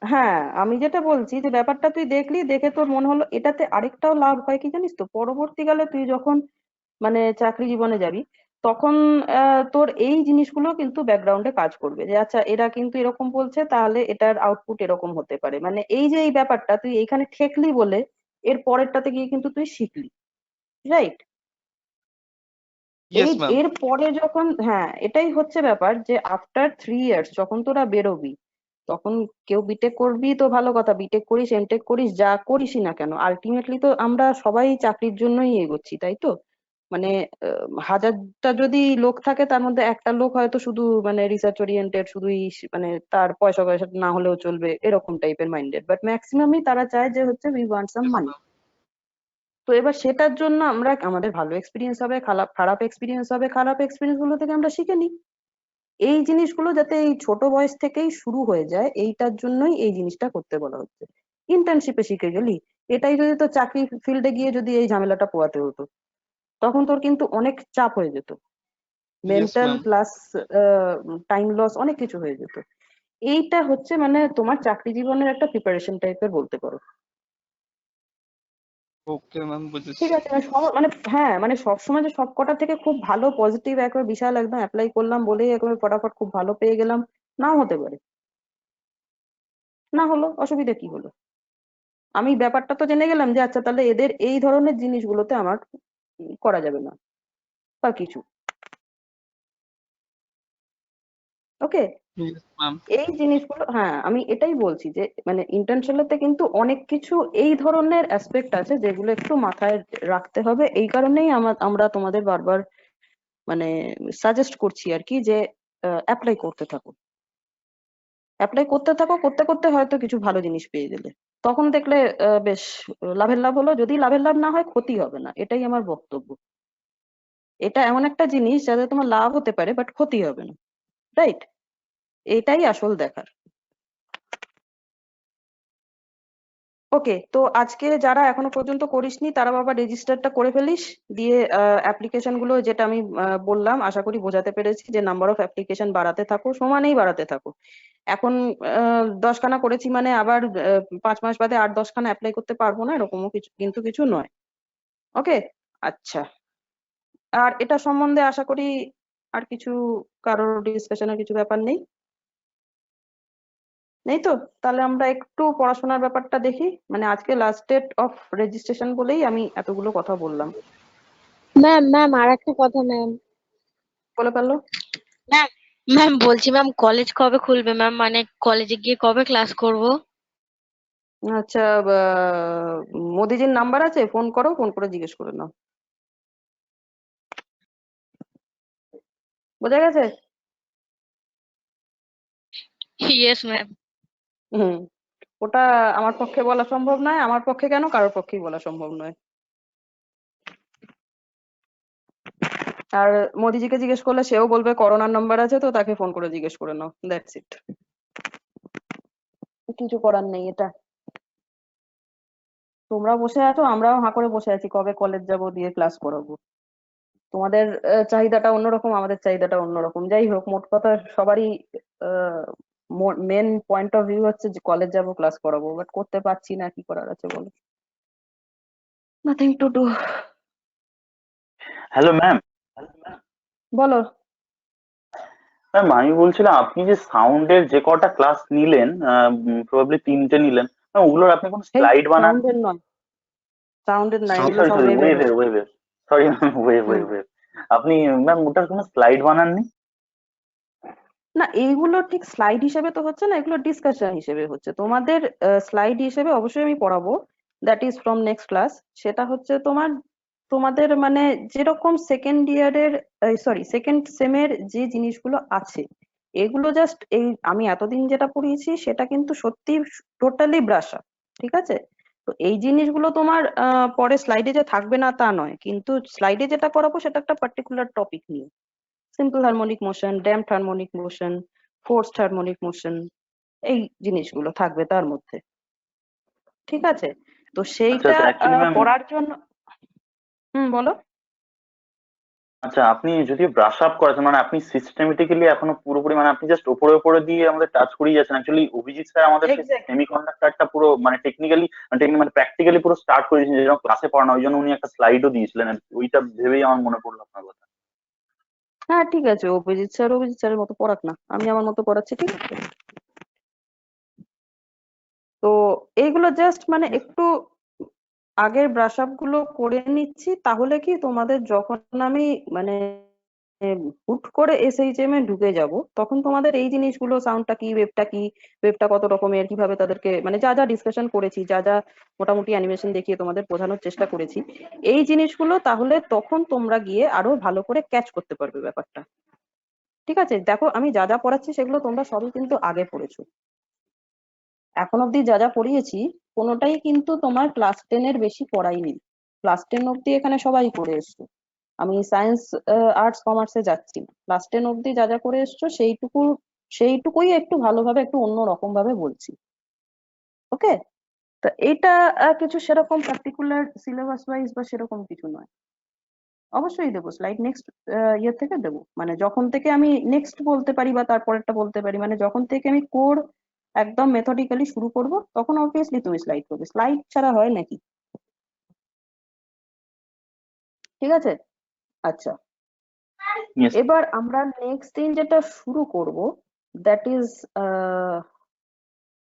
S3: হ্যাঁ আমি যেটা বলছি যে ব্যাপারটা তুই দেখলি, দেখে তোর মনে হলো এটাতে আরেকটাও লাভ হয় কি জানিস তো, পরবর্তীকালে তুই যখন মানে চাকরি জীবনে যাবি তখন তোর এই জিনিসগুলো কিন্তু ব্যাকগ্রাউন্ডে কাজ করবে, যে আচ্ছা এরা কিন্তু এরকম বলছে তাহলে এটার আউটপুট এরকম হতে পারে। মানে এই যে এই ব্যাপারটা তুই এইখানে ঠেকলি বলে এর পরেরটাতে গিয়ে কিন্তু তুই শিখলি, রাইট? এই
S5: ইয়েস ম্যাম।
S3: এর পরে যখন, হ্যাঁ এটাই হচ্ছে ব্যাপার, যে আফটার 3 ইয়ার্স যখন তোরা বেরোবি তখন কেউ বিটেক করবি তো ভালো কথা, বিটেক করিস এমটেক করিস যা করিসই না কেন, আলটিমেটলি তো আমরা সবাই চাকরির জন্যই এগোচ্ছি, তাই তো? মানে হাজারটা যদি লোক থাকে তার মধ্যে একটা লোক হয়তো শুধু মানে রিসার্চ ওরিয়েন্টেড, শুধুই মানে তার পয়সা পয়সা না হলেও চলবে এরকম টাইপের মাইন্ডেড, বাট ম্যাক্সিমামই তারা চায় যে হচ্ছে উই ওয়ান্ট সাম মানি। তো এবার সেটার জন্য আমরা, আমাদের ভালো এক্সপিরিয়েন্স হবে, খারাপ খারাপ এক্সপিরিয়েন্স হবে, খারাপ এক্সপিরিয়েন্স গুলো থেকে আমরা শিখে নিই। এই জিনিসগুলো যাতে এই ছোট বয়স থেকেই শুরু হয়ে যায়, এইটার জন্যই এই জিনিসটা করতে বলা হচ্ছে। ইন্টার্নশিপে শিখে গেলি, এটাই যদি তো চাকরি ফিল্ডে গিয়ে যদি এই ঝামেলাটা পোয়াতে হতো তখন তোর কিন্তু অনেক চাপ হয়ে যেত,
S5: yes
S3: mental
S5: ma'am.
S3: Plus time loss, অনেক কিছু হয়ে যেত। এইটা হচ্ছে মানে তোমার চাকরি জীবনের একটা প্রিপারেশন টাইপের বলতে পারো।
S5: ওকে ম্যাম, বুঝেছি।
S3: ঠিক আছে, মানে হ্যাঁ মানে সবসময় যে সব কটা থেকে খুব ভালো পজিটিভ একবার বিশাল একদম অ্যাপ্লাই করলাম বলেই একবার ফটাফট খুব ভালো পেয়ে গেলাম, নাও হতে পারে। না হলো, অসুবিধা কি হলো? আমি ব্যাপারটা তো জেনে গেলাম যে আচ্ছা তাহলে এদের এই ধরনের জিনিসগুলোতে আমার করা যাবে না বা কিছু। ওকে,
S5: ইয়েস ম্যাম।
S3: এই জিনিসগুলো, হ্যাঁ আমি এটাই বলছি যে মানে ইন্টার্নশিপেতে কিন্তু অনেক কিছু এই ধরনের অ্যাসপেক্ট আছে যেগুলো একটু মাথায় রাখতে হবে। এই কারণেই আমরা তোমাদের বারবার মানে সাজেস্ট করছি আর কি, যে অ্যাপ্লাই করতে থাকো, অ্যাপ্লাই করতে থাকো, করতে করতে হয়তো কিছু ভালো জিনিস পেয়ে গেলে তখন দেখলে বেশ লাভের লাভ হলো। যদি লাভের লাভ না হয় ক্ষতি হবে না, এটাই আমার বক্তব্য। এটা এমন একটা জিনিস যাতে তোমার লাভ হতে পারে বাট ক্ষতি হবে না, রাইট? এটাই আসল দেখার। ওকে, তো আজকে যারা এখনো পর্যন্ত করিসনি তারা বাবা রেজিস্টারটা করে ফেলিস, দিয়ে অ্যাপ্লিকেশন গুলো যেটা আমি বললাম আশা করি বোঝাতে পেরেছি, যে নাম্বার অফ অ্যাপ্লিকেশন বাড়াতে থাকো, সমানেই বাড়াতে থাকো। এখন 10খানা করেছি মানে আবার 5 মাস বাদে 8-10খানা অ্যাপ্লাই করতে পারবো না এরকমও কিছু কিন্তু কিছু নয়। ওকে, আচ্ছা। আর এটা সম্বন্ধে আশা করি আর কিছু কারোর ডিসকাশনের কিছু ব্যাপার নেই, নেই তো? তাহলে আমরা একটু পড়াশোনার ব্যাপারটা দেখি। মানে আজকে লাস্ট ডেট অফ রেজিস্ট্রেশন বলেই আমি এতগুলো কথা বললাম।
S6: ম্যাম আর একটা কথা ম্যাম।
S3: বলে পারলো?
S6: ম্যাম ম্যাম বলছি ম্যাম, কলেজ কবে খুলবে ম্যাম? মানে কলেজে গিয়ে কবে ক্লাস করব?
S3: আচ্ছা, মোদিজির নাম্বার আছে, ফোন করো, ফোন করে জিজ্ঞেস করে নাও। বোঝা গেছে?
S6: Yes ma'am.
S3: হুম, ওটা আমার পক্ষে বলা সম্ভব নয়, আমার পক্ষে কেন, কারোর পক্ষেই বলা সম্ভব নয়। আর মোদিজিকে জিজ্ঞেস করলে সেও বলবে করোনার নাম্বার আছে, তো তাকে ফোন করে জিজ্ঞেস করে নাও, দ্যাটস ইট। কিছু করার নেই এটা। তোমরা বসে আছো, আমরাও হাঁ করে বসে আছি কবে কলেজ যাব দিয়ে ক্লাস করাবো। তোমাদের চাহিদাটা অন্যরকম, আমাদের চাহিদাটা অন্যরকম। যাই হোক, মোট কথা সবারই মেন পয়েন্ট অফ ভিউ হচ্ছে যে কলেজ যাব ক্লাস করাবো, বাট করতে পারছি না, কি করার আছে বলো? Nothing to do.
S4: Hello ma'am.
S3: বলো।
S4: ম্যাম আমি বলছিলাম আপনি যে সাউন্ডের যে কটা ক্লাস নিলেন, প্রবাবলি 3টে নিলেন, ম্যাম ওগুলোর আপনি কোনো
S3: এই
S4: স্লাইড বানান?
S3: সাউন্ডের নয়, সাউন্ডের নয়,
S4: সরি
S3: এগুলো
S4: সরি
S3: সব
S4: সরি,
S3: ওয়েবের।
S4: ওয়েভের ওয়েভের, সরি ম্যাম, ওয়েভ
S3: হুম,
S4: ওয়েভ ওয়েভ। আপনি ম্যাম ওটার কোনো স্লাইড বানাননি?
S3: না এইগুলো ঠিক স্লাইড হিসেবে তো হচ্ছে না, এগুলো ডিসকাশন হিসেবে হচ্ছে। তোমাদের স্লাইড হিসেবে অবশ্যই আমি পড়াবো, that is from next class. সেটা হচ্ছে তোমাদের মানে যেরকম সেকেন্ড ইয়ারের, সরি সেকেন্ড সেমের যে জিনিসগুলো আছে, এগুলো জাস্ট এই আমি এতদিন যেটা পড়িয়েছি সেটা কিন্তু সত্যি টোটালি ব্রাশ আপ, ঠিক আছে? তো এই জিনিসগুলো তোমার পরে স্লাইডে যে থাকবে না তা নয়, কিন্তু স্লাইডে যেটা করাবো সেটা একটা পার্টিকুলার টপিক নিয়ে। Simple harmonic motion, damped harmonic motion, forced harmonic motion, এই জিনিসগুলো থাকবে তার মধ্যে। ঠিক আছে, তো
S4: আচ্ছা
S3: সেইটা
S4: আচ্ছা অ্যাকচুয়ালি ম্যাম,
S3: করার জন্য বলো।
S4: আচ্ছা আপনি যদি ব্রাশ আপ করেছেন মানে আপনি সিস্টেমেটিক্যালি এখনো পুরোপুরি মানে আপনি জাস্ট ওপরে ওপরে দিয়ে আমাদের টাচ করিয়ে যাচ্ছেন। অ্যাকচুয়ালি অভিজিৎ স্যার আমাদের সেই
S3: এক্স্যাক্টলি।
S4: সেমিকন্ডাক্টরটা পুরো মানে টেকনিক্যালি মানে প্র্যাকটিক্যালি পুরো স্টার্ট করে দিয়েছেন, যেরকম ক্লাসে পড়ানো, ওই জন্য উনি একটা স্লাইডও দিয়েছিলেন আর কি। ওইটা ভেবেই আমার মনে পড়লো আপনার কথা।
S3: হ্যাঁ ঠিক আছে, অভিজিৎ স্যারের মতো পড়াক না, আমি আমার মতো পড়াচ্ছি, ঠিক আছে। তো এইগুলো জাস্ট মানে
S4: Yes,
S3: একটু আগের ব্রাশ আপ গুলো করে নিচ্ছি, তাহলে কি তোমাদের যখন আমি মানে হুট করে এসএইচএম এ ঢুকে যাব, তখন তোমাদের এই জিনিসগুলো, সাউন্ডটা কি, ওয়েবটা কত রকমের, কিভাবে তাদেরকে মানে যা যা ডিসকাশন করেছি, যা যা মোটামুটি অ্যানিমেশন দেখিয়ে তোমাদের বোঝানোর চেষ্টা করেছি, এই জিনিসগুলো তাহলে তখন তোমরা গিয়ে আরো ভালো করে ক্যাচ করতে পারবে ব্যাপারটা। ঠিক আছে, দেখো আমি যা যা পড়াচ্ছি সেগুলো তোমরা সবই কিন্তু আগে পড়েছো। এখন অব্দি যা যা পড়িয়েছি কোনোটাই কিন্তু তোমার ক্লাস 10 এর বেশি পড়াইনি। ক্লাস 10 অব্দি এখানে সবাই করে এসছো, আমি সায়েন্স আর্টস কমার্সে যাচ্ছি না। ক্লাস 10 অব্দি যা যা করে এসছো সেইটুকুই একটু ভালোভাবে একটু অন্য রকম ভাবে বলছি। ওকে, তো এটা কিছু সেরকম পার্টিকুলার সিলেবাস ওয়াইজ বা সেরকম কিছু নয়। অবশ্যই দেবো স্লাইড, নেক্সট ইয়ে থেকে দেবো, মানে যখন থেকে আমি নেক্সট বলতে পারি বা তারপরেরটা বলতে পারি, মানে যখন থেকে আমি কোর একদম মেথডিক্যালি শুরু করব, তখন অবভিয়াসলি তুমি স্লাইড করবে, স্লাইড ছাড়া হয় নাকি? ঠিক আছে, আচ্ছা।
S4: yes,
S3: এবার আমরা নেক্সট দিন যেটা শুরু করব, দ্যাট ইজ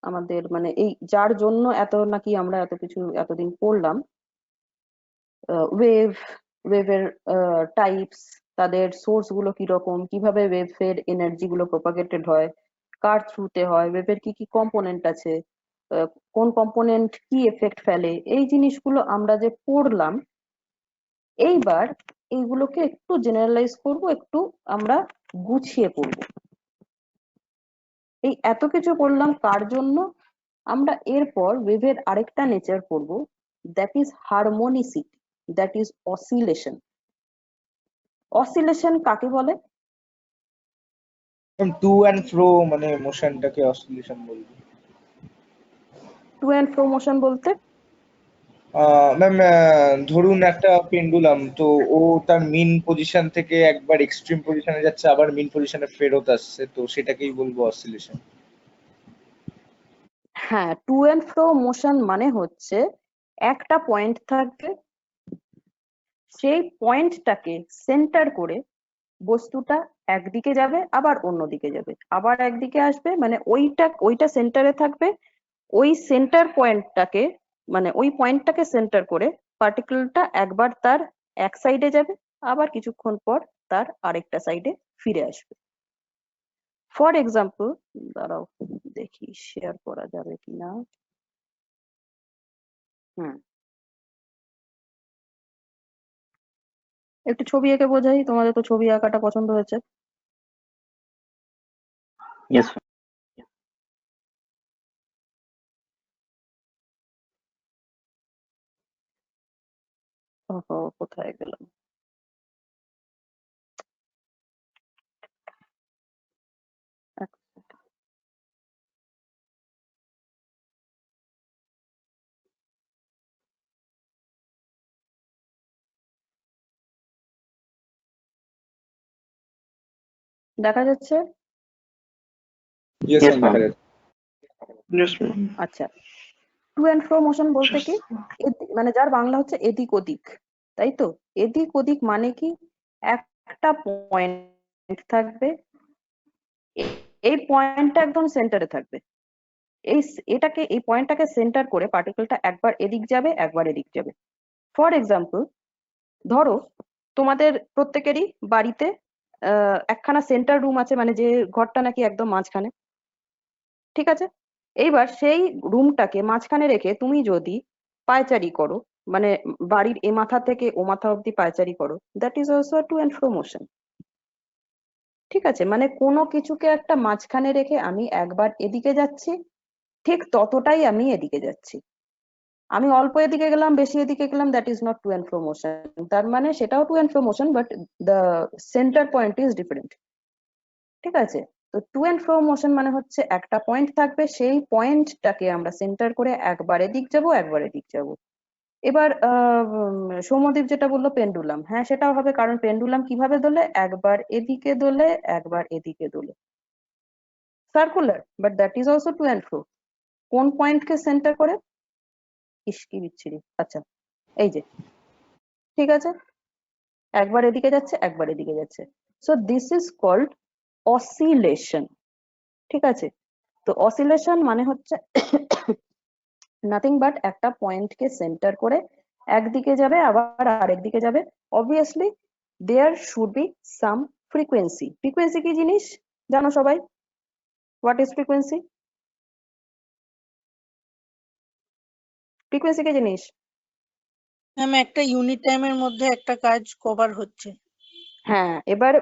S3: আমাদের মানে এই যার জন্য এত নাকি আমরা এত কিছু এতদিন পড়লাম, ওয়েভ, ওয়েভের টাইপস, তাদের সোর্স গুলো কিরকম, কিভাবে ওয়েভের এনার্জি গুলো প্রপাগেটেড হয়, কার থ্রুতে হয়, ওয়েভের কি কি কম্পোনেন্ট আছে, কোন কম্পোনেন্ট কি এফেক্ট ফেলে, এই জিনিসগুলো আমরা যে পড়লাম, এইবার এইগুলোকে একটু জেনারেলাইজ করব, একটু আমরা গুছিয়ে পড়বো। এই এত কিছু পড়লাম কার জন্য? আমরা এরপর ওয়েভের আরেকটা নেচার পড়বো, that is harmonicity, that is oscillation. Oscillation কাকে বলে?
S2: টু অ্যান্ড ফ্রো মানে মোশনটাকে অসিলেশন বলবো।
S3: টু অ্যান্ড ফ্রো মোশন বলতে?
S2: ম্যাম ধরুন একটা পেন্ডুলাম, তো ও তার মিন পজিশন থেকে একবার এক্সট্রিম পজিশনে যাচ্ছে, আবার মিন পজিশনে ফেরত আসছে, তো সেটাকেই বলবো অসিলেশন।
S3: হ্যাঁ, টু অ্যান্ড ফ্রো মোশন মানে হচ্ছে একটা পয়েন্ট থাকবে, সেই পয়েন্টটাকে সেন্টার করে বস্তুটা একদিকে যাবে, আবার অন্যদিকে যাবে, আবার একদিকে আসবে, মানে ওইটা সেন্টারে থাকবে। ওই সেন্টার পয়েন্টটাকে মানে ওই পয়েন্টটাকে সেন্টার করে পার্টিকেলটা একবার তার এক সাইডে যাবে, আবার কিছুক্ষণ পর তার আরেকটা সাইডে ফিরে আসবে। ফর এক্সাম্পল, দাঁড়াও দেখি শেয়ার করা যাবে কিনা। হুম, একটু ছবি এঁকে বোঝাই, তোমাদের তো ছবি আঁকাটা পছন্দ হয়েছে।
S4: yes,
S3: ওহো, কোথায় গেলাম? এক second। দেখা যাচ্ছে?
S2: ইয়েস
S4: yes
S2: ম্যাম,
S4: ma'am,
S2: দেখা যাচ্ছে।
S1: Yes, ma'am.
S3: আচ্ছা, টু অ্যান্ড ফ্রো মোশন বলতে কি, মানে যার বাংলা হচ্ছে এদিক ওদিক, তাই তো? এদিক ওদিক মানে কি, একটা পয়েন্ট থাকবে, এই পয়েন্টটা একদম সেন্টারে থাকবে, এই পয়েন্টটাকে সেন্টার করে পার্টিকেলটা একবার এদিক যাবে, একবার এদিক যাবে। ফর এক্সাম্পল, ধরো তোমাদের প্রত্যেকেরই বাড়িতে একখানা সেন্টার রুম আছে, মানে যে ঘরটা নাকি একদম মাঝখানে, ঠিক আছে? এইবার সেই রুমটাকে মাঝখানে রেখে তুমি যদি পায়চারি করো, মানে বাড়ির এ মাথা থেকে ও মাথা অব্দি পায়চারি করো, that is also to and fro motion. ঠিক আছে, মানে কোনো কিছুকে একটা মাঝখানে রেখে আমি একবার এদিকে যাচ্ছি, ঠিক ততটাই আমি এদিকে যাচ্ছি। আমি অল্প এদিকে গেলাম বেশি এদিকে গেলাম, that is not to and fro motion. তার মানে সেটাও to and fro motion, but the centre point is different. ঠিক আছে? তো টু অ্যান্ড ফ্রো মোশন মানে হচ্ছে একটা পয়েন্ট থাকবে, সেই পয়েন্টটাকে আমরা সেন্টার করে একবার এদিক যাব একবার এদিক যাব। এবার সৌম্যদীপ যেটা বললো পেন্ডুলাম, হ্যাঁ সেটাও হবে, কারণ পেন্ডুলাম কিভাবে দোলে, একবার এদিকে দোলে একবার এদিকে দোলে, circular, but that is also to and fro. কোন পয়েন্টকে সেন্টার করে? ইস কি বিচ্ছিরি। আচ্ছা এই যে, ঠিক আছে, একবার এদিকে যাচ্ছে একবার এদিকে যাচ্ছে। So this is called oscillation. ঠিক আছে? তো অসিলেশন মানে হচ্ছে নাথিং বাট একটা পয়েন্টকে সেন্টার করে একদিকে যাবে আবার আরেক দিকে যাবে। Obviously there should be some frequency. Frequency কি জিনিস জানো সবাই? What is frequency? ফ্রিকোয়েন্সি কি জিনিস?
S7: ম্যাম একটা ইউনিট টাইমের মধ্যে একটা কাজ কভার হচ্ছে।
S3: হ্যাঁ, এবার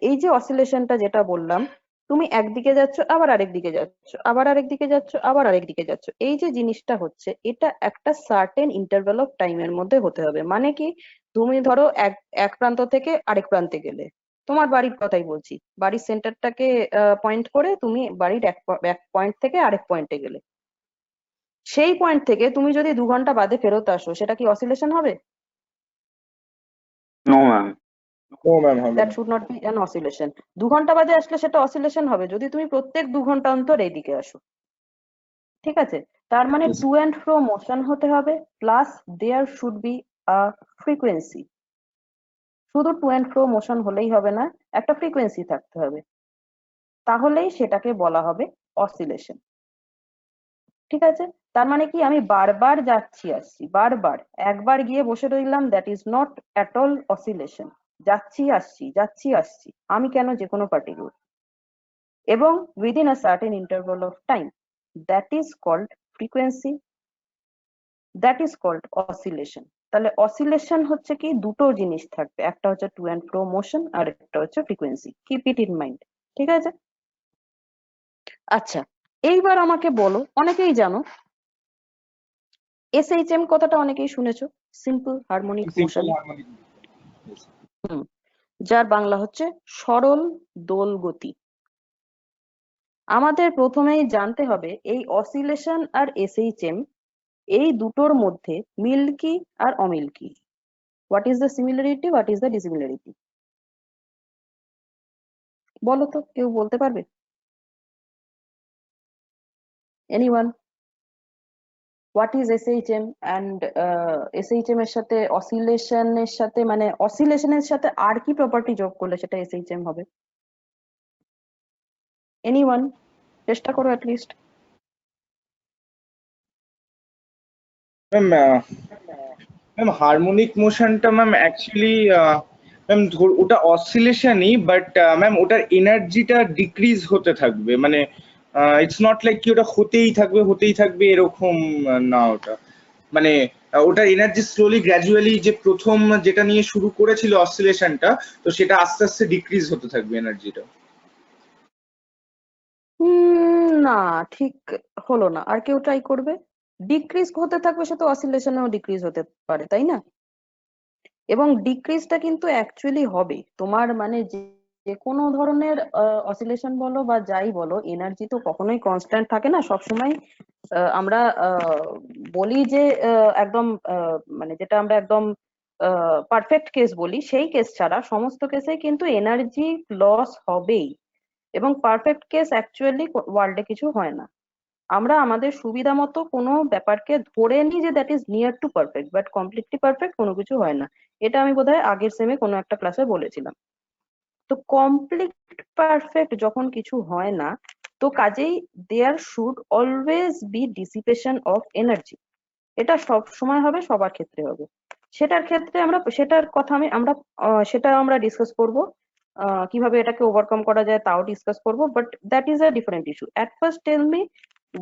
S3: এই যে অসিলেশনটা যেটা বললাম, তুমি একদিকে যাচ্ছ আবার আরেক দিকে যাচ্ছ, আবার আরেক দিকে যাচ্ছ আবার আরেক দিকে যাচ্ছ, এই যে জিনিসটা হচ্ছে এটা একটা সার্টেন ইন্টারভ্যাল অফ টাইমের মধ্যে হতে হবে। মানে কি, তুমি ধরো এক এক প্রান্ত থেকে আরেক প্রান্তে গেলে, তোমার বাড়ির কথাই বলছি, বাড়ির সেন্টারটাকে পয়েন্ট করে তুমি বাড়ির এক পয়েন্ট থেকে আরেক পয়েন্টে গেলে, সেই পয়েন্ট থেকে তুমি যদি 2 ঘন্টা বাদে ফেরত আসো, সেটা কি অসিলেশন হবে?
S4: No ma'am.
S2: ও ম্যাম হবে
S3: দ্যাট
S2: না।
S3: Should not be an oscillation. 2 ঘন্টা বাদে আসলে সেটা অসিলেশন হবে যদি তুমি প্রত্যেক 2 ঘন্টা অন্তর এইদিকে আসো। ঠিক আছে? তার মানে
S2: Yes.
S3: To and fro motion হতে হবে, plus there should be a frequency. শুধু টু অ্যান্ড ফ্রো মোশন হলেই হবে না, একটা ফ্রিকোয়েন্সি থাকতে হবে, তাহলেই সেটাকে বলা হবে অসিলেশন। ঠিক আছে? তার মানে কি, আমি বারবার যাচ্ছি আসছি, বারবার একবার গিয়ে বসে রইলাম, that is not at all oscillation. যাচ্ছি আসছি যাচ্ছি আসছি আমি, কেন, যে কোনো পার্টিকুলার, এবং within a certain interval of time, that is called frequency, that is called oscillation. তাহলে অসিলেশন হচ্ছে কি, দুটো জিনিস থাকবে, একটা হচ্ছে টু অ্যান্ড ফ্রো মোশন আর একটা হচ্ছে frequency. Keep it in mind. ঠিক আছে? আচ্ছা, এইবার আমাকে বলো, অনেকেই জানো এসএইচএম কথাটা, অনেকেই শুনেছো, simple harmonic motion,
S2: Simple harmonic. Yes.
S3: যার বাংলা হচ্ছে সরল দোল গতি। আমাদের প্রথমেই জানতে হবে এই অসিলেশন আর এসএইচএম, এই দুটোর মধ্যে মিল কি আর অমিল কি। What is the similarity, what is the dissimilarity? বলো তো, কেউ বলতে পারবে? Anyone? What is SHM and SHM এর সাথে অসিলেশনের সাথে, মানে অসিলেশনের সাথে আর কি প্রপার্টি যোগ করলে সেটা এসএইচএম হবে? এনিওয়ান? চেষ্টা করো অ্যাটলিস্ট।
S2: ম্যাম হারমোনিক মোশনটা ম্যাম অ্যাকচুয়ালি ম্যাম ওটা অসিলেশনই, বাট ম্যাম ওটার এনার্জিটা ডিক্রিজ হতে থাকবে, মানে ইটস নট লাইক কি ওটা হতেই থাকবে এরকম না ওটা, মানে ওটার এনার্জি স্লোলি গ্র্যাজুয়ালি, যে প্রথম যেটা নিয়ে শুরু করেছিল অসিলেশনটা, তো সেটা আস্তে আস্তে ডিক্রিজ হতে থাকবে এনার্জিটা।
S3: না, ঠিক হলো না, আর কেউ ট্রাই করবে। ডিক্রিজ হতে থাকবে, সে তো অসিলেশনেও ডিক্রিজ হতে পারে, তাই না? এবং ডিক্রিজটা কিন্তু অ্যাকচুয়ালি হবে তোমার, মানে যে যে কোনো ধরনের অসিলেশন বলো বা যাই বলো, এনার্জি তো কখনোই কনস্ট্যান্ট থাকে না সবসময়। আমরা বলি যে একদম মানে যেটা আমরা একদম পারফেক্ট কেস বলি, সেই কেস ছাড়া সমস্ত কেসে কিন্তু এনার্জি লস হবেই। এবং পারফেক্ট কেস অ্যাকচুয়ালি ওয়ার্ল্ডে কিছু হয় না। আমরা আমাদের সুবিধা মতো কোনো ব্যাপারকে ধরে নিই যে that is near to perfect, but completely perfect কোনো কিছু হয় না। এটা আমি বোধহয় আগের সেমে কোনো একটা ক্লাসে বলেছিলাম। তো কমপ্লিট পারফেক্ট যখন কিছু হয় না, তো কাজেই there should always be dissipation of energy. এটা সব সময় হবে, সবার ক্ষেত্রে হবে। সেটার ক্ষেত্রে আমরা, সেটার কথা সেটা আমরা ডিসকাস করব, কিভাবে এটাকে ওভারকাম করা যায় তাও ডিসকাস করব, but that is a different issue. At first tell me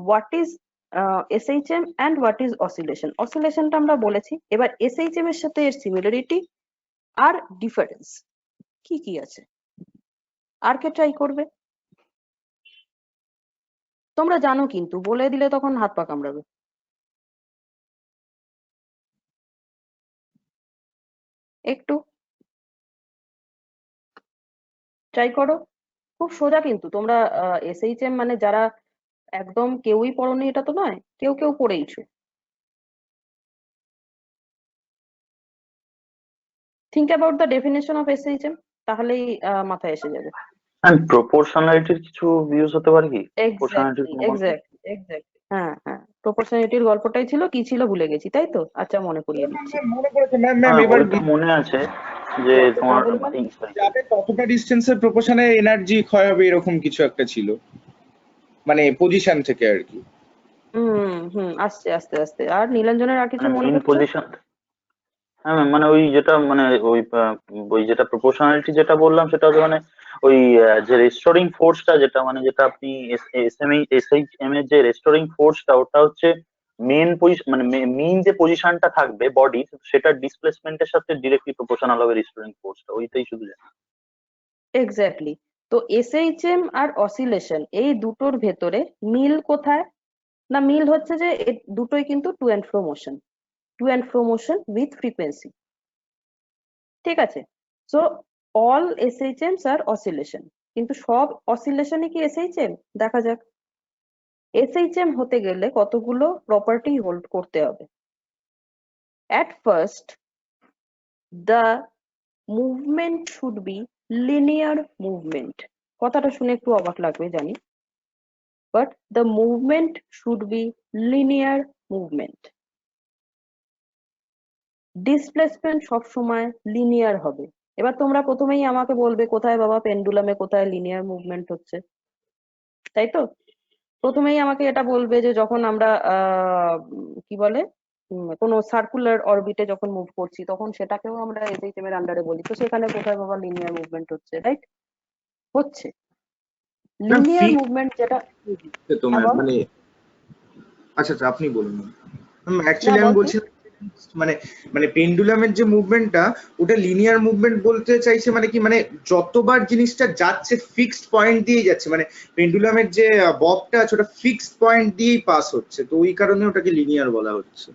S3: what is SHM and what is oscillation. অসিলেশনটা আমরা বলেছি, এবার এসএইচএম এর সাথে এর সিমিলারিটি আর ডিফারেন্স কি কি আছে, আর কে ট্রাই করবে? তোমরা জানো কিন্তু বলে দিলে তখন হাত পা কামড়াবে। একটু ট্রাই করো, খুব সোজা কিন্তু। তোমরা এসএইচএম মানে যারা একদম কেউই পড়োনি এটা তো নয়, কেউ কেউ পড়েইছো। Think about the definition of SHM, তাহলেই মাথায় এসে যাবে।
S4: অ্যান্ড প্রপোর্শনালিটির কিছু ভিউজ হতে পারে কি? প্রপোর্শনালিটির
S3: এক্স্যাক্টলি
S4: কোনো গল্প?
S3: এক্স্যাক্টলি এক্স্যাক্টলি, হ্যাঁ হ্যাঁ, প্রপোর্শনালিটির গল্পটাই ছিল, কি ছিল ভুলে গেছি, তাই তো? আচ্ছা, মনে করিয়ে
S2: ম্যাম
S3: দিচ্ছি।
S2: ম্যাম মনে পড়েছে ম্যাম ম্যাম
S4: হ্যাঁ
S2: এবার
S4: ওইটা মনে আছে যে তোমার
S3: হ্যাঁ বলবেন।
S4: sorry.
S2: যাবে ততটা ডিস্টেন্সের প্রপোর্শনে এনার্জি ক্ষয় হবে, এরকম কিছু একটা ছিল, মানে পজিশন থেকে আর কি।
S3: আসছে আস্তে আস্তে। আর নীলাঞ্জনের আর কিছু
S4: মানে
S3: মনে
S4: মেইন
S3: পড়ছে?
S4: পজিশন, হ্যাঁ ma'am, মানে ওই যেটা মানে ওই যেটা প্রপোর্শনালিটি যেটা বললাম সেটা হচ্ছে মানে ওই যে রেস্টোরিং ফোর্সটা যেটা মানে যেটা আপনি এসএইচএম এর যে রেস্টোরিং ফোর্সটা ওটা হচ্ছে মেন পজিশন মানে মেইন যে পজিশনটা থাকবে বডি সেটার ডিসপ্লেসমেন্টের সাথে ডিরেক্টলি প্রপোর্শনাল হবে রেস্টোরিং ফোর্সটা, ওইটাই শুধু জানি।
S3: এক্স্যাক্টলি। তো এসএইচএম আর অসিলেশন এই দুটোর ভেতরে মিল কোথায়? না, মিল হচ্ছে যে দুটোই কিন্তু to and fro motion, to and fro motion with frequency. ঠিক আছে? So all SHMs are oscillation, কিন্তু সব অসিলেশনই কি এসএইচএম? দেখা যাক। এসএইচএম হতে গেলে কতগুলো প্রপার্টি হোল্ড করতে হবে। At first, the movement should be linear movement. কথাটা শুনে একটু অবাক লাগবে জানি, but the movement should be linear movement. Displacement সবসময় লিনিয়ার হবে। এবার তোমরা প্রথমেই আমাকে বলবে কোথায় বাবা পেন্ডুলামে কোথায় লিনিয়ার মুভমেন্ট হচ্ছে, তাই তো? প্রথমেই আমাকে এটা বলবে যে যখন আমরা কি বলে কোনো সার্কুলার অরবিটে যখন মুভ করছি তখন সেটাকেও আমরা এসএইচএম এর আন্ডারে বলি, তো সেখানে কোথায় বাবা লিনিয়ার মুভমেন্ট হচ্ছে, রাইট? হচ্ছে
S2: ম্যাম
S3: লিনিয়ার
S2: ফিক্স
S3: মুভমেন্ট যেটা।
S2: তো
S3: হ্যাঁ
S2: ম্যাম
S3: বলো।
S2: মানে আচ্ছা আচ্ছা আপনি বলুন ম্যাম।
S3: না
S2: অ্যাকচুয়ালি আমি
S3: বলছি,
S2: বলছিলাম মানে মানে পেন্ডুলামের যে মুভমেন্টটা ওটা লিনিয়ার মুভমেন্ট বলতে চাইছে মানে কি, মানে যতবার জিনিসটা যাচ্ছে ফিক্সড পয়েন্ট দিয়েই যাচ্ছে, মানে পেন্ডুলামের যে ববটা আছে ওটা ফিক্সড পয়েন্ট দিয়েই পাস হচ্ছে, তো ওই কারণে ওটাকে লিনিয়ার বলা হচ্ছে।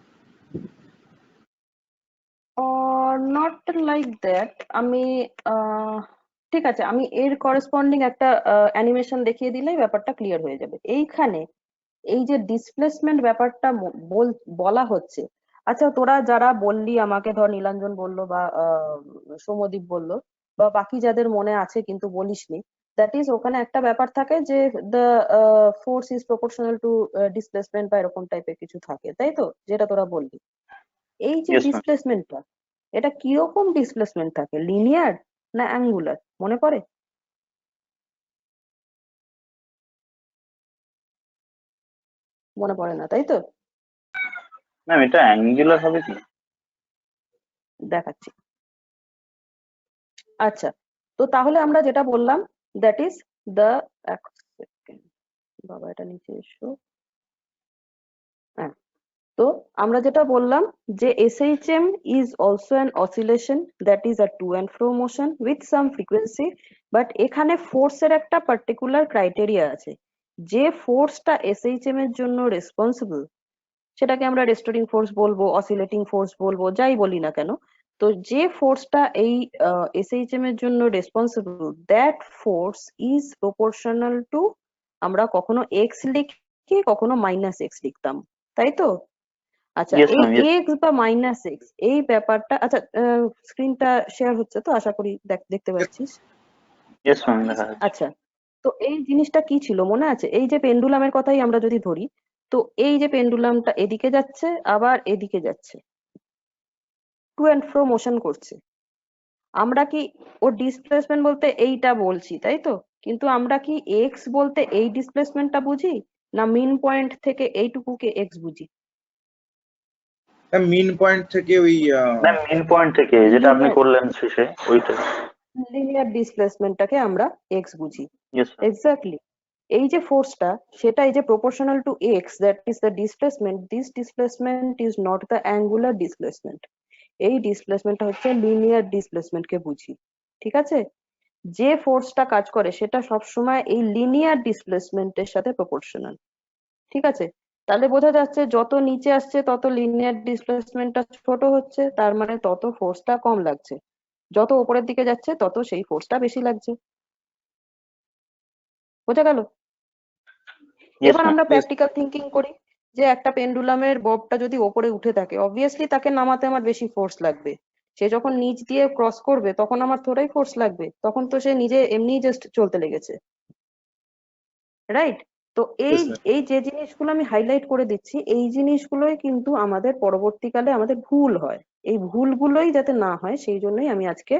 S3: Not like that. আমি ঠিক আছে, আমি এর করেসপন্ডিং একটা অ্যানিমেশন দেখিয়ে দিলেই ব্যাপারটা ক্লিয়ার হয়ে যাবে। এইখানে এই যে ডিসপ্লেসমেন্ট ব্যাপারটা বলা হচ্ছে। আচ্ছা, তোরা যারা বললি আমাকে, ধর নীলাঞ্জন বললো বা সৌম্যদীপ বললো বা বাকি যাদের মনে আছে কিন্তু বলিসনি, দ্যাট ইজ ওখানে একটা ব্যাপার থাকে যে the force is proportional two displacement বা এরকম টাইপের কিছু থাকে, তাই তো? যেটা তোরা বললি। এই যে
S4: ইয়েস ম্যাম।
S3: ডিসপ্লেসমেন্টটা, এটা কিরকম ডিসপ্লেসমেন্ট থাকে, লিনিয়ার না অ্যাঙ্গুলার? মনে পড়ে? মনে পড়ে না, তাই তো?
S4: ম্যাম এটা অ্যাঙ্গুলার হবে কি?
S3: দেখাচ্ছি। আচ্ছা, তো তাহলে আমরা যেটা বললাম দ্যাট ইজ দ্য, এক সেকেন্ড বাবা, এটা নিচে এসো। হ্যাঁ, তো আমরা যেটা বললাম যে SHM is also an oscillation that is a to and fro motion with some frequency, but এখানে ফোর্সের একটা পার্টিকুলার ক্রাইটেরিয়া আছে। যে ফোর্সটা এসএইচএম এর জন্য রেসপন্সিবল সেটাকে আমরা রেস্টোরিং ফোর্স বলবো, অসিলেটিং ফোর্স বলবো, যাই বলি না কেন, তো যে ফোর্সটা এই এসএইচএম এর জন্য responsible, that force is proportional two, আমরা কখনো এক্স লিখি কখনো মাইনাস এক্স লিখতাম, তাই তো? আচ্ছা,
S4: ইয়েস
S3: এই
S4: ম্যাম, ইয়েস।
S3: এক্স বা মাইনাস এক্স এই ব্যাপারটা, আচ্ছা স্ক্রিনটা শেয়ার হচ্ছে তো, আশা করি দেখতে পাচ্ছিস।
S4: ইয়েস ম্যাম দেখা যাচ্ছে।
S3: আচ্ছা, তো এই জিনিসটা কি ছিল মনে আছে? এই যে পেন্ডুলামের কথাই আমরা যদি ধরি, তো এই যে পেন্ডুলামটা এদিকে যাচ্ছে আবার এদিকে যাচ্ছে, টু অ্যান্ড ফ্রো মোশন করছে। আমরা কি ওর ডিসপ্লেসমেন্ট বলতে এইটা বলছি, তাই তো? কিন্তু আমরা কি এক্স বলতে এই ডিসপ্লেসমেন্টটা বুঝি, না মিন পয়েন্ট থেকে এইটুকুকে এক্স বুঝি?
S2: মিন পয়েন্ট থেকে ওই
S4: ম্যাম মেন পয়েন্ট থেকে যেটা আপনি করলেন শেষে ওইটা।
S3: লিনিয়ার ডিসপ্লেসমেন্টটাকে আমরা এক্স বুঝি।
S4: Yes ma'am.
S3: এক্স্যাক্টলি। এই যে ফোর্সটা সেটা এই যে proportional to x, that is the displacement, this displacement is not the angular displacement. এই ডিসপ্লেসমেন্টটা হচ্ছে লিনিয়ার ডিসপ্লেসমেন্টকে বুঝি, ঠিক আছে? যে ফোর্সটা কাজ করে সেটা সবসময় এই লিনিয়ার ডিসপ্লেসমেন্টের সাথে প্রপোর্শনাল, ঠিক আছে? তাহলে বোঝা যাচ্ছে যত নিচে আসছে তত লিনিয়ার ডিসপ্লেসমেন্টটা ছোট হচ্ছে, তার মানে তত ফোর্সটা কম লাগছে। যত উপরের দিকে যাচ্ছে তত সেই ফোর্সটা বেশি লাগছে। বোঝা গেল?
S4: ইয়েস
S3: এবার
S4: ম্যাম।
S3: আমরা
S2: Yes.
S3: প্র্যাকটিক্যাল থিঙ্কিং করি, যে একটা পেন্ডুলামের ববটা যদি ওপরে উঠে থাকে, অবভিয়াসলি তাকে নামাতে আমার বেশি ফোর্স লাগবে। সে যখন নিচ দিয়ে ক্রস করবে তখন আমার থোড়াই ফোর্স লাগবে, তখন তো সে নিজে এমনিই জাস্ট চলতে লেগেছে, রাইট? তো এই
S2: Yes, ma'am.
S3: এই যে জিনিসগুলো আমি হাইলাইট করে দিচ্ছি, এই জিনিসগুলোই কিন্তু আমাদের পরবর্তীকালে আমাদের ভুল হয়। এই ভুলগুলোই যাতে না হয় সেই জন্যই আমি আজকে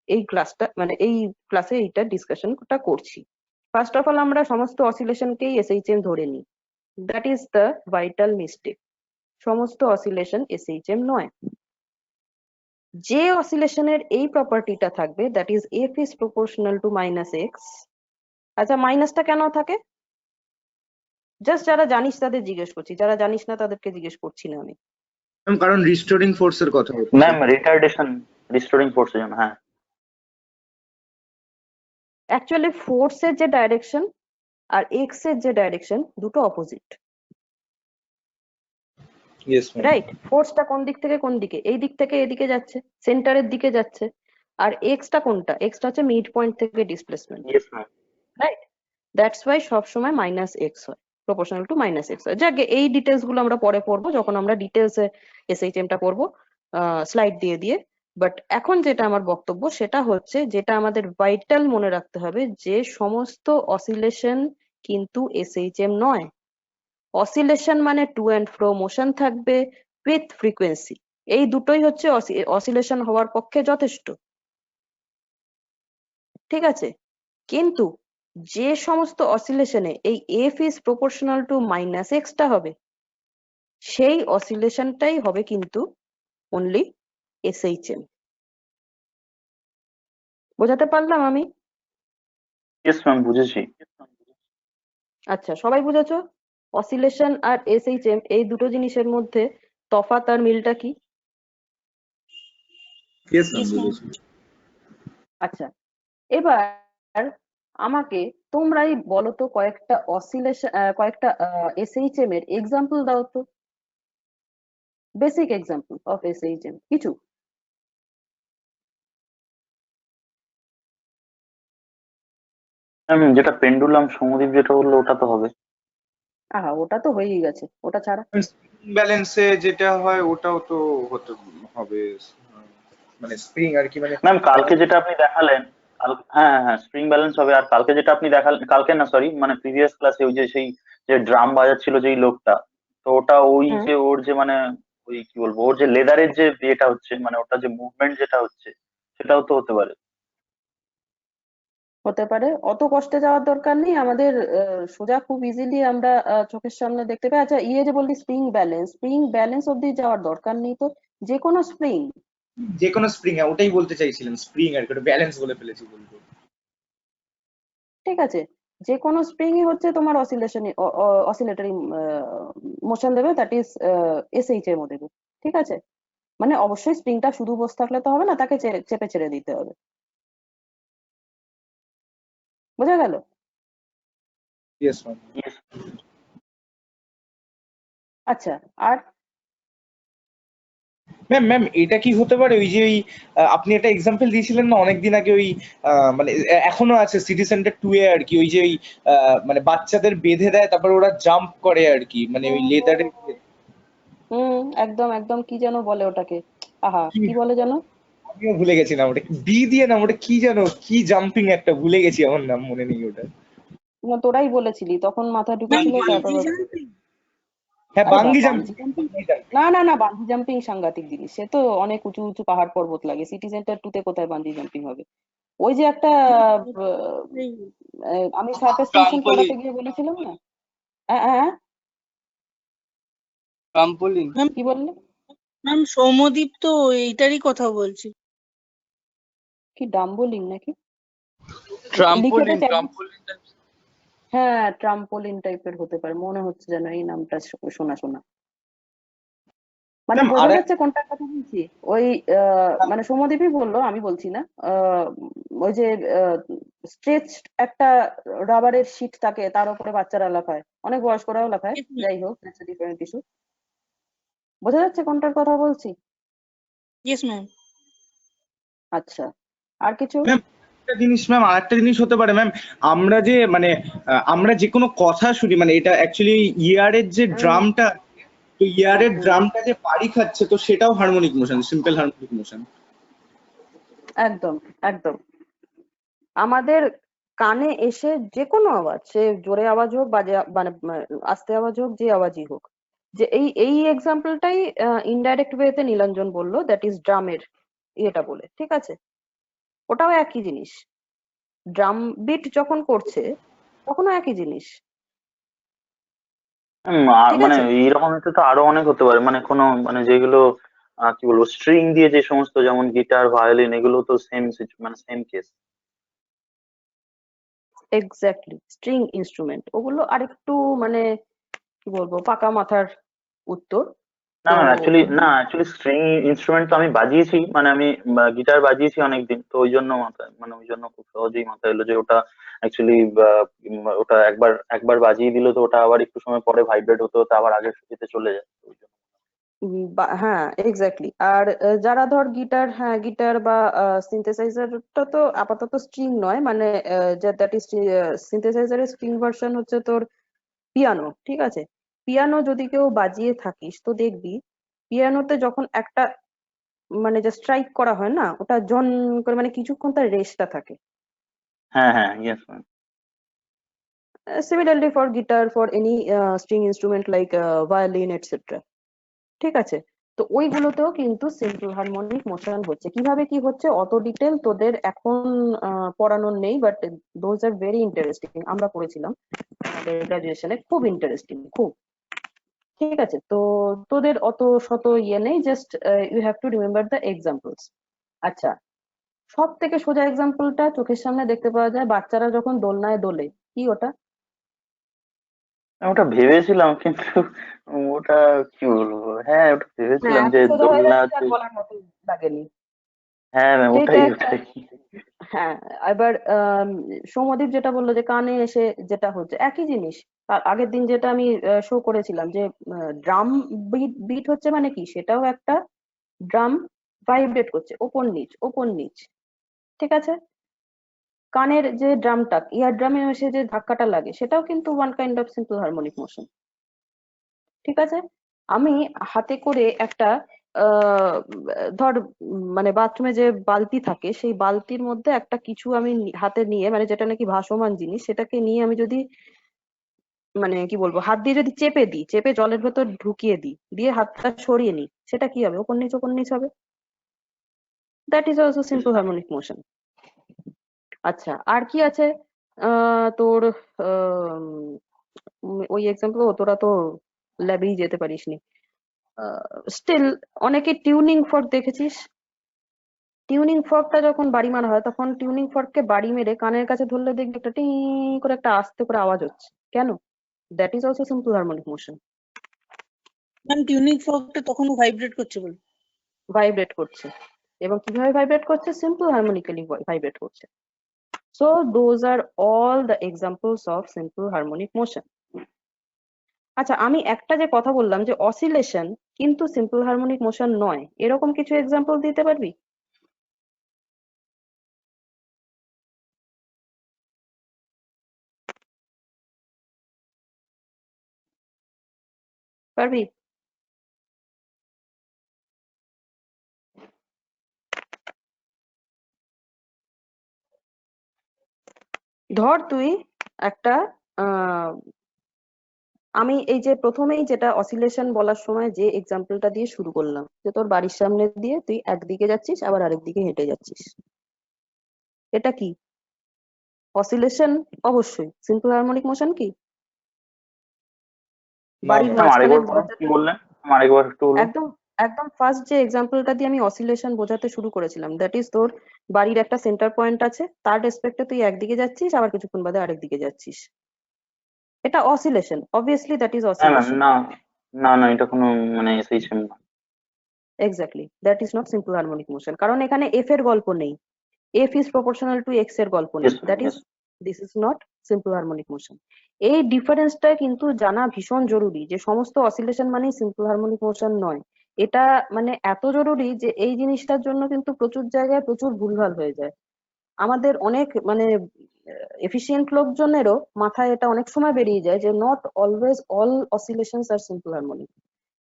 S3: এই ক্লাসটা মানে এই ক্লাসে এইটা ডিসকাশনটা করছি। ফার্স্ট অফ অল আমরা সমস্ত অসিলেশনকেই এসএইচএম ধরে নিই। That is the vital mistake. সমস্ত অসিলেশন এসএইচএম নয়। যে অসিলেশনের এই প্রপার্টিটা থাকবে, that is F is proportional to minus x. আচ্ছা, মাইনাসটা কেন থাকে? জাস্ট যারা জানিস তাদের জিজ্ঞেস করছি, যারা জানিস না তাদেরকে জিজ্ঞেস করছি না আমি।
S2: Ma'am, কারণ রিস্টোরিং ফোর্সের কথা হচ্ছে।
S4: ম্যাম রিটার্ডেশন রিস্টোরিং ফোর্সের জন্য, হ্যাঁ।
S3: অ্যাকচুয়ালি ফোর্সের যে ডাইরেকশন আর এক্স এর যে ডাইরেকশন দুটো অপোজিট,
S2: Yes, ma'am.
S3: রাইট? ফোর্সটা কোন দিক থেকে কোন দিকে? এই দিক থেকে এদিকে যাচ্ছে, সেন্টারের দিকে যাচ্ছে। আর এক্সটা কোনটা? এক্সটা হচ্ছে মিড পয়েন্ট থেকে displacement,
S4: yes ma'am.
S3: Right? That's why সবসময় মাইনাস এক্স হয়, প্রপোর্শনাল টু মাইনাস এক্স হয়। যাকে এই ডিটেলস গুলো আমরা পরে পড়বো যখন আমরা ডিটেলসে এসএইচএমটা পড়বো, স্লাইড দিয়ে দিয়ে। বাট এখন যেটা আমার বক্তব্য সেটা হচ্ছে, যেটা আমাদের ভাইটাল মনে রাখতে হবে, যে সমস্ত অসিলেশন কিন্তু এসএইচএম নয়। অসিলেশন মানে টু অ্যান্ড ফ্রো মোশন থাকবে উইথ ফ্রিকোয়েন্সি, এই দুটোই হচ্ছে অসিলেশন হওয়ার পক্ষে যথেষ্ট, ঠিক আছে? কিন্তু যে সমস্ত অসিলেশনে এই F is proportional to minus extra হবে, সেই অসিলেশনটাই হবে কিন্তু অনলি এসএইচএম। বোঝাতে পারলাম আমি?
S4: ইয়েস ম্যাম, বুঝেছি।
S3: আচ্ছা, সবাই বুঝেছো? অসিলেশন আর এসএইচএম এই দুটো জিনিসের মধ্যে তফাৎ আর মিলটা কি?
S2: Yes, ma'am,
S7: Yes, ma'am.
S2: বুঝেছি।
S3: আচ্ছা, এবার আমাকে তোমরাই বলো তো কয়েকটা অসিলেশন, কয়েকটা এসএইচএম এর এক্সাম্পল দাও তো, বেসিক এক্সাম্পল অফ এসএইচএম কিছু।
S4: ম্যাম যেটা পেন্ডুলাম সমদ্বীপ যেটা বললো ওটা তো হবে।
S3: আহা, ওটা তো হয়েই গেছে, ওটা ছাড়া।
S2: ব্যালেন্সে যেটা হয় ওটাও তো হতে হবে, মানে স্প্রিং আর কি, মানে
S4: ম্যাম কালকে যেটা আপনি দেখালেন, হ্যাঁ হ্যাঁ হ্যাঁ, স্প্রিং ব্যালেন্স হবে। আর কালকে যেটা আপনি দেখালেন, কালকে না সরি মানে প্রিভিয়াস ক্লাসে, ওই যে সেই যে ড্রাম বাজাচ্ছিল যেই লোকটা, তো ওটা ওই
S3: হুম,
S4: যে ওর যে মানে ওই কি বলবো, ওর যে লেদারের যে ইয়েটা হচ্ছে, মানে ওটা যে মুভমেন্ট যেটা হচ্ছে, সেটাও তো হতে পারে।
S3: হতে পারে। অত কষ্টে যাওয়ার দরকার নেই আমাদের, সোজা খুব ইজিলি আমরা চোখের সামনে দেখতে পাই। আচ্ছা, ইয়ে যে বললি স্প্রিং ব্যালেন্স অব্দি যাওয়ার দরকার নেই তো, যে কোনো স্প্রিং।
S2: যে কোনো স্প্রিং, ওটাই বলতে চাইছিলাম, স্প্রিং আর কি, ওটা ব্যালেন্স বলে ফেলেছি বলবো।
S3: ঠিক আছে, যে কোনো স্প্রিংই হচ্ছে তোমার অসিলেটরি মোশন দেবে, দ্যাট ইজ এসএইচএম ও দেবে, ঠিক আছে? মানে অবশ্যই স্প্রিংটা শুধু বসে থাকলে তো হবে না, তাকে চেপে ছেড়ে দিতে হবে। বোঝা গেল?
S2: Yes, ma'am.
S4: Yes.
S3: আচ্ছা, আর
S2: ম্যাম এটা কি হতে পারে ওই যে ওই আপনি একটা এক্সাম্পল দিয়েছিলেন না অনেকদিন আগে, ওই মানে এখনো আছে সিটি সেন্টার 2 এ আর কি, ওই যে ওই মানে বাচ্চাদের বেঁধে দেয় তারপর ওরা জাম্প করে আর কি, মানে ওই লেদারে।
S3: একদম একদম, কি যেন বলে ওটাকে, আহা
S2: কি,
S3: কি বলে যেন?
S2: আমিও ভুলে গেছি নাম, ওটা বি দিয়ে নাম, ওটা কি যেন, কি জাম্পিং একটা ভুলে গেছি, আমার নাম মনে নেই ওটা।
S3: না, তোরাই বলেছিলি তখন, মাথা ঢুকেছিল তারপর।
S7: Bungee jumping?
S2: হ্যাঁ,
S3: আরে
S2: বাঙ্গি
S3: বাঞ্জি জাম্পিং, না না না, বাঞ্জি জাম্পিং সাংঘাতিক জিনিস, সে তো অনেক উঁচু উঁচু পাহাড় পর্বত লাগে। সিটি সেন্টার 2 তে কোথায় বাঞ্জি জাম্পিং হবে? ওই যে একটা আমি সারফেস টেনশন
S5: ট্রাম্পোলিন।
S3: পড়াতে গিয়ে বলেছিলাম না। হ্যাঁ হ্যাঁ,
S5: ট্রাম্পোলিন।
S7: ম্যাম,
S3: কি বললে?
S7: সৌম্যদীপ তো এইটারই কথা বলছি।
S3: কি ডাম্বোলিং নাকি? লিখে
S5: ট্রাম্পোলিন
S3: দে,
S5: ট্রাম্পোলিন।
S3: হ্যাঁ ট্রাম্পোলিন টাইপের হতে পারে, মনে হচ্ছে যেন এই নামটা শোনা শোনা। মানে
S2: ম্যাম
S3: বোঝা
S2: আর
S3: যাচ্ছে কোনটার কথা বলছি? ওই মানে সৌম্যদীপই বললো, আমি বলছি না। ওই যে স্ট্রেচ একটা রাবারের শিট থাকে, তার উপরে বাচ্চারা লাফায়, অনেক বয়স্করাও লাফায়,
S7: Yes, ma'am.
S3: যাই হোক, ডিফারেন্ট ইস্যু। বোঝা যাচ্ছে কোনটার কথা বলছি?
S7: Yes, ma'am.
S3: আচ্ছা, আর কিছু?
S2: ম্যাম একটা জিনিস ম্যাম, আর একটা জিনিস হতে পারে ম্যাম, আমরা যে মানে আমরা যে কোনো কথা শুনি, মানে এটা অ্যাকচুয়ালি ইয়ারের যে
S3: হুম,
S2: ড্রামটা, তো ইয়ারের
S3: হুম,
S2: ড্রামটা যে বাড়ি খাচ্ছে, তো সেটাও harmonic motion, simple harmonic motion.
S3: একদম একদম। আমাদের কানে এসে যে কোনো আওয়াজ, সে জোরে আওয়াজ হোক, বাজে মানে আস্তে আওয়াজ হোক, যে আওয়াজই হোক, যে এই এই এক্সাম্পলটাই ইনডাইরেক্ট ওয়েতে নীলাঞ্জন বললো, দ্যাট ইজ ড্রামের ইয়েটা বলে, ঠিক আছে? ওটাও একই জিনিস। ড্রাম বিট যখন করছে তখনও একই জিনিস, ঠিক
S4: মানে
S3: আছে?
S4: এইরকম তো আরো অনেক হতে পারে, মানে কোনো মানে যেগুলো কি বলবো, স্ট্রিং দিয়ে যে সমস্ত, যেমন গিটার, ভায়োলিন, এগুলো তো সেম মানে same case.
S3: Exactly, string instrument ওগুলো আরেকটু মানে কি বলবো, পাকা মাথার উত্তর।
S4: না
S3: তো
S4: ম্যাম, অ্যাকচুয়ালি স্ট্রিং ইনস্ট্রুমেন্ট তো আমি বাজিয়েছি, মানে আমি গিটার বাজিয়েছি অনেকদিন, তো ওই জন্য মাথায়, মানে ওই জন্য খুব সহজেই মাথায় এলো যে ওটা অ্যাকচুয়ালি ওটা একবার একবার বাজিয়ে দিলে তো ওটা আবার একটু সময় পরে ভাইব্রেট হতে হতে আবার আগের সুবিধে চলে যায়, তো ওই জন্য।
S3: হ্যাঁ, এক্স্যাক্টলি। আর যারা ধর গিটার, হ্যাঁ গিটার বা সিনথেসাইজারটা তো আপাতত স্ট্রিং নয়, মানে দ্যাট ইজ সিনথেসাইজারের স্ট্রিং ভার্সন হচ্ছে তোর পিয়ানো, ঠিক আছে? পিয়ানো যদি কেউ বাজিয়ে থাকিস তো দেখবি, পিয়ানোতে যখন একটা মানে যে স্ট্রাইক করা হয় না, ওটা জন করে মানে কিছুক্ষণ তার রেস্টটা থাকে।
S4: হ্যাঁ হ্যাঁ, yes ma'am.
S3: Similarly for guitar, for any string instrument like violin etcetera, ঠিক আছে? তো ওইগুলোতেও কিন্তু সিম্পল হারমোনিক মোশন হচ্ছে। কিভাবে কি হচ্ছে অত ডিটেল তোদের এখন পড়ানোর নেই, but those are very interesting, আমরা পড়েছিলাম আমাদের গ্রাজুয়েশনে, খুব ইন্টারেস্টিং, খুব। ঠিক আছে, তো তোদের অত শত ইয়ে নেই, just you have to remember the examples. আচ্ছা, সব থেকে সোজা এক্সাম্পলটা চোখের সামনে দেখতে পাওয়া যায়, বাচ্চারা যখন দোলনায় দোলে, কি ওটা?
S4: ওটা ভেবেছিলাম কিন্তু ওটা কি বলবো, হ্যাঁ ওটা
S3: হ্যাঁ,
S4: ভেবেছিলাম
S3: এত
S4: যে
S3: সোজা হয়ে
S4: দোলনা
S3: যাচ্ছে আর
S4: হচ্ছে।
S3: বলার মতো লাগেনি।
S4: হ্যাঁ ম্যাম,
S3: সেইটা
S4: ওটাই
S3: একটা।
S4: ওটাই।
S3: হ্যাঁ, এবার সৌম্যদীপ যেটা বললো যে কানে এসে যেটা হচ্ছে একই জিনিস। তার আগের দিন যেটা আমি শো করেছিলাম যে ড্রাম বিট বিট হচ্ছে মানে কি, সেটাও একটা ড্রাম ভাইব্রেট করছে, ওপর নিচ ওপর নিচ, ঠিক আছে? কানের যে ড্রামটা, ইয়ার ড্রামে এসে যে ধাক্কাটা লাগে, সেটাও কিন্তু one kind of simple harmonic motion, ঠিক আছে? আমি হাতে করে একটা ধর মানে বাথরুমে যে বালতি থাকে, সেই বালতির মধ্যে একটা কিছু আমি হাতে নিয়ে, মানে যেটা নাকি ভাসমান জিনিস, সেটাকে নিয়ে আমি যদি মানে কি বলবো, হাত দিয়ে যদি চেপে দিই, চেপে জলের ভেতর ঢুকিয়ে দিই, দিয়ে হাতটা সরিয়ে নিই, সেটা কি হবে? ওপর নিচ হবে। That is also simple harmonic motion. আচ্ছা, আর কি আছে? তোর ওই এক্সাম্পল, তোরা তো ল্যাবেই যেতে পারিসনি। স্টিল অনেকে টিউনিং ফর্ক দেখেছিস? টিউনিং ফর্কটা যখন বাড়ি মারা হয়, তখন টিউনিং ফর্ককে বাড়ি মেরে কানের কাছে ধরলে দেখবি একটা টিং করে একটা আস্তে করে আওয়াজ হচ্ছে, কেন? That is also simple harmonic motion.
S7: Ma'am, tuning ফর্কটা তখনও ভাইব্রেট করছে বলে।
S3: ভাইব্রেট করছে, এবং কিভাবে ভাইব্রেট করছে? সিম্পল হারমোনিক্যালি ভাইব্রেট করছে। So those are all the examples of simple harmonic motion. আচ্ছা, আমি একটা যে কথা বললাম যে অসিলেশন কিন্তু সিম্পল হারমোনিক মোশন নয়, এরকম কিছু এক্সাম্পল দিতে পারবি? পারবি? ধর তুই একটা আহ আমি এই যে প্রথমেই যেটা অসিলেশন বলার সময় যে এক্সাম্পলটা দিয়ে শুরু করলাম, যে তোর বাড়ির সামনে দিয়ে তুই একদিকে যাচ্ছিস আবার আরেক দিকে হেঁটে যাচ্ছিস, এটা কি? অসিলেশন? অবশ্যই। সিম্পল হারমোনিক মোশন কি?
S2: না
S3: বাড়ির
S2: ম্যাম।
S4: ম্যাম
S3: মাঝখানে
S4: আরেকবার বলুন, কি
S3: দরজাটা,
S4: বললেন? ম্যাম আরেকবার একটু বলুন।
S3: একদম একদম ফার্স্ট যে এক্সাম্পলটা দিয়ে আমি অসিলেশন বোঝাতে শুরু করেছিলাম, দ্যাট ইজ তোর বাড়ির একটা সেন্টার পয়েন্ট আছে, তার রেসপেক্টে তুই একদিকে যাচ্ছিস আবার কিছুক্ষণ বাদে আরেক দিকে যাচ্ছিস, এটা অসিলেশন। অবভিয়াসলি দ্যাট ইজ
S4: হ্যাঁ ম্যাম,
S3: অসিলেশন।
S4: না না না, এটা কোনো মানে এসেইছে না।
S3: Exactly, that is not simple harmonic motion, কারণ এখানে এফ এর গল্প নেই, F is proportional two x এর গল্প নেই,
S4: Yes, ma'am.
S3: That is,
S4: Yes.
S3: This is not simple harmonic motion. এই ডিফারেন্সটা কিন্তু জানা ভীষণ জরুরি, যে সমস্ত অসিলেশন মানেই সিম্পল হারমোনিক মোশন নয়। এটা মানে এত জরুরি যে এই জিনিসটার জন্য কিন্তু প্রচুর জায়গায় প্রচুর ভুলভাল হয়ে যায়। আমাদের অনেক মানে এফিশিয়েন্ট লোকজনেরও মাথায় এটা অনেক সময় বেরিয়ে যায় যে not always all oscillations are simple harmonic.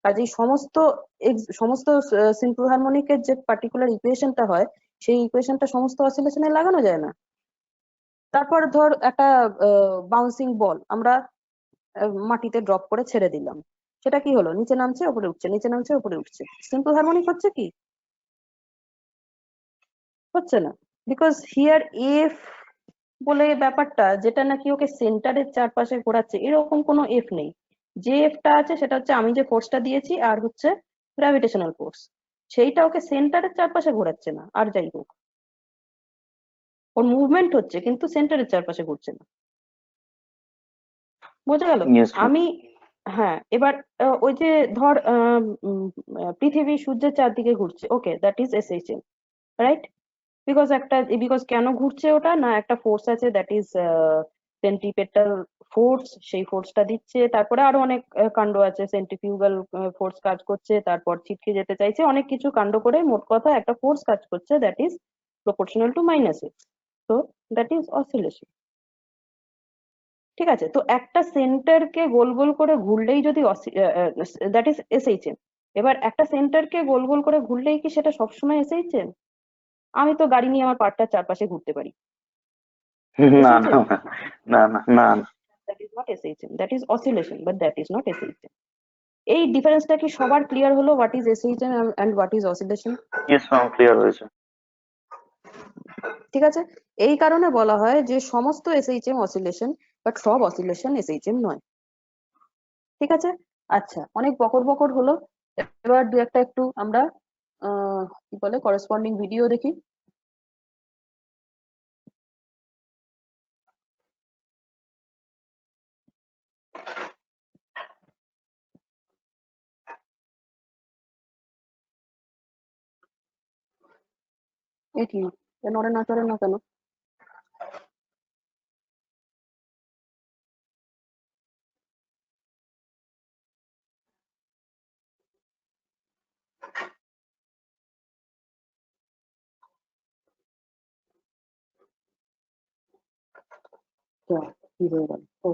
S3: কাজেই সমস্ত সিম্পল হারমোনিকের যে পার্টিকুলার ইকুয়েশনটা হয়, সেই ইকুয়েশনটা সমস্ত অসিলেশনে লাগানো যায় না। তারপর ধর একটা বাউন্সিং বল আমরা মাটিতে ড্রপ করে ছেড়ে দিলাম, সেটা কি হলো, নিচে নামছে উপরে উঠছে, নিচে নামছে উপরে উঠছে, সিম্পল হারমোনিক হচ্ছে কি? হচ্ছে না, বিকজ হিয়ার এফ বলে ব্যাপারটা, যেটা নাকি ওকে সেন্টারের চারপাশে ঘোরাচ্ছে, এরকম কোনো এফ নেই। যে এফটা আছে সেটা হচ্ছে আমি যে ফোর্সটা দিয়েছি আর হচ্ছে গ্র্যাভিটেশনাল ফোর্স, সেইটা ওকে সেন্টারের চারপাশে ঘোরাচ্ছে না। আর যাই হোক, ওর মুভমেন্ট হচ্ছে কিন্তু সেন্টারের চারপাশে ঘুরছে না। বোঝা গেল?
S4: Yes, ma'am.
S3: আমি, হ্যাঁ, এবার ওই যে ধর পৃথিবী সূর্যের চারদিকে ঘুরছে, okay, that is SHM, right? Because কেন ঘুরছে ওটা, না একটা ফোর্স আছে, দ্যাট ইজ সেন্ট্রিপেটাল ফোর্স, সেই ফোর্সটা দিচ্ছে। তারপরে আরো অনেক কাণ্ড আছে, সেন্ট্রিফিউগাল ফোর্স কাজ করছে, তারপর ছিটকে যেতে চাইছে, অনেক কিছু কাণ্ড করে মোট কথা একটা ফোর্স কাজ করছে, that is proportional to minus a, তো দ্যাট ইজ অসিলেশন। ঠিক আছে, তো একটা সেন্টারকে গোল গোল করে ঘুরলেই যদি দ্যাট ইজ এসএইচএম। এবার একটা সেন্টারকে গোল গোল করে ঘুরলেই কি সেটা সবসময় এসএইচএম? আমি তো গাড়ি নিয়ে আমার পার্কটার চারপাশে ঘুরতে পারি,
S4: না,
S3: SHM?
S4: না, না, না, না, না।
S3: That is not SHM, that is oscillation, but that is not SHM. এই ডিফারেন্সটা কি সবার ক্লিয়ার হলো, what is SHM and what is oscillation?
S4: Yes, ma'am, clear হয়েছে।
S3: ঠিক আছে, এই কারণে বলা হয় যে সমস্ত SHM অসিলেশন, বাট সব অসিলেশন SHM নয়। ঠিক আছে, আচ্ছা, অনেক বকর বকর হলো, এবার দু একটা একটু আমরা কি বলে করেসপন্ডিং ভিডিও দেখি। এ কি, নড়ে না চড়ে না কেন? কি হয়ে গেল? ও,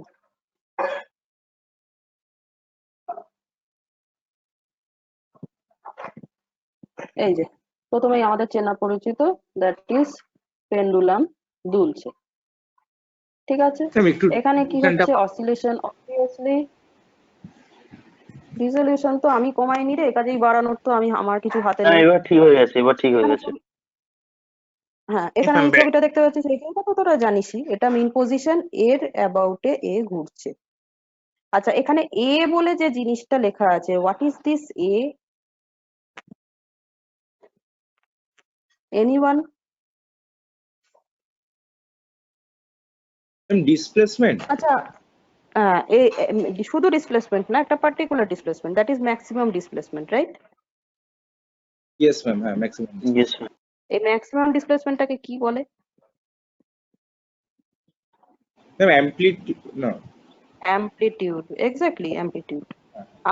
S3: এই যে প্রথমেই আমাদের চেনা পরিচিত, দ্যাট ইজ পেন্ডুলাম দুলছে। ঠিক আছে,
S2: ম্যাম একটু
S3: এখানে কি
S2: রেজলিউশনটা
S3: হচ্ছে, অসিলেশন। অবভিয়াসলি রিজলিউশন তো আমি কমাইনি রে, কাজেই বাড়ানোর তো আমি আমার কিছু হাতে
S4: হ্যাঁ,
S3: নেই।
S4: এবার ঠিক হয়ে গেছে, এবার ঠিক হয়ে
S3: এখানে
S4: গেছে।
S3: হ্যাঁ, এখানে
S1: ম্যাম
S3: এই ছবিটা দেখতে পাচ্ছিস, এইটার কথা তোরা জানিসই, এটা মিন পজিশন, এর অ্যাবাউটে এ ঘুরছে। আচ্ছা, এখানে এ বলে যে জিনিসটা লেখা আছে, what is this A? Anyone?
S2: Displacement.
S3: আচ্ছা, শুধু ডিসপ্লেসমেন্ট না, একটা particular displacement, that is maximum displacement, right?
S2: Yes ma'am, হ্যাঁ ম্যাক্সিমাম।
S4: Yes, ma'am.
S3: এই ম্যাক্সিমাম ডিসপ্লেসমেন্টটাকে কি বলে?
S2: ম্যাম অ্যাম্প্লিটিউড, না
S3: অ্যামপ্লিটিউড, এক্স্যাক্টলি অ্যামপ্লিটিউড।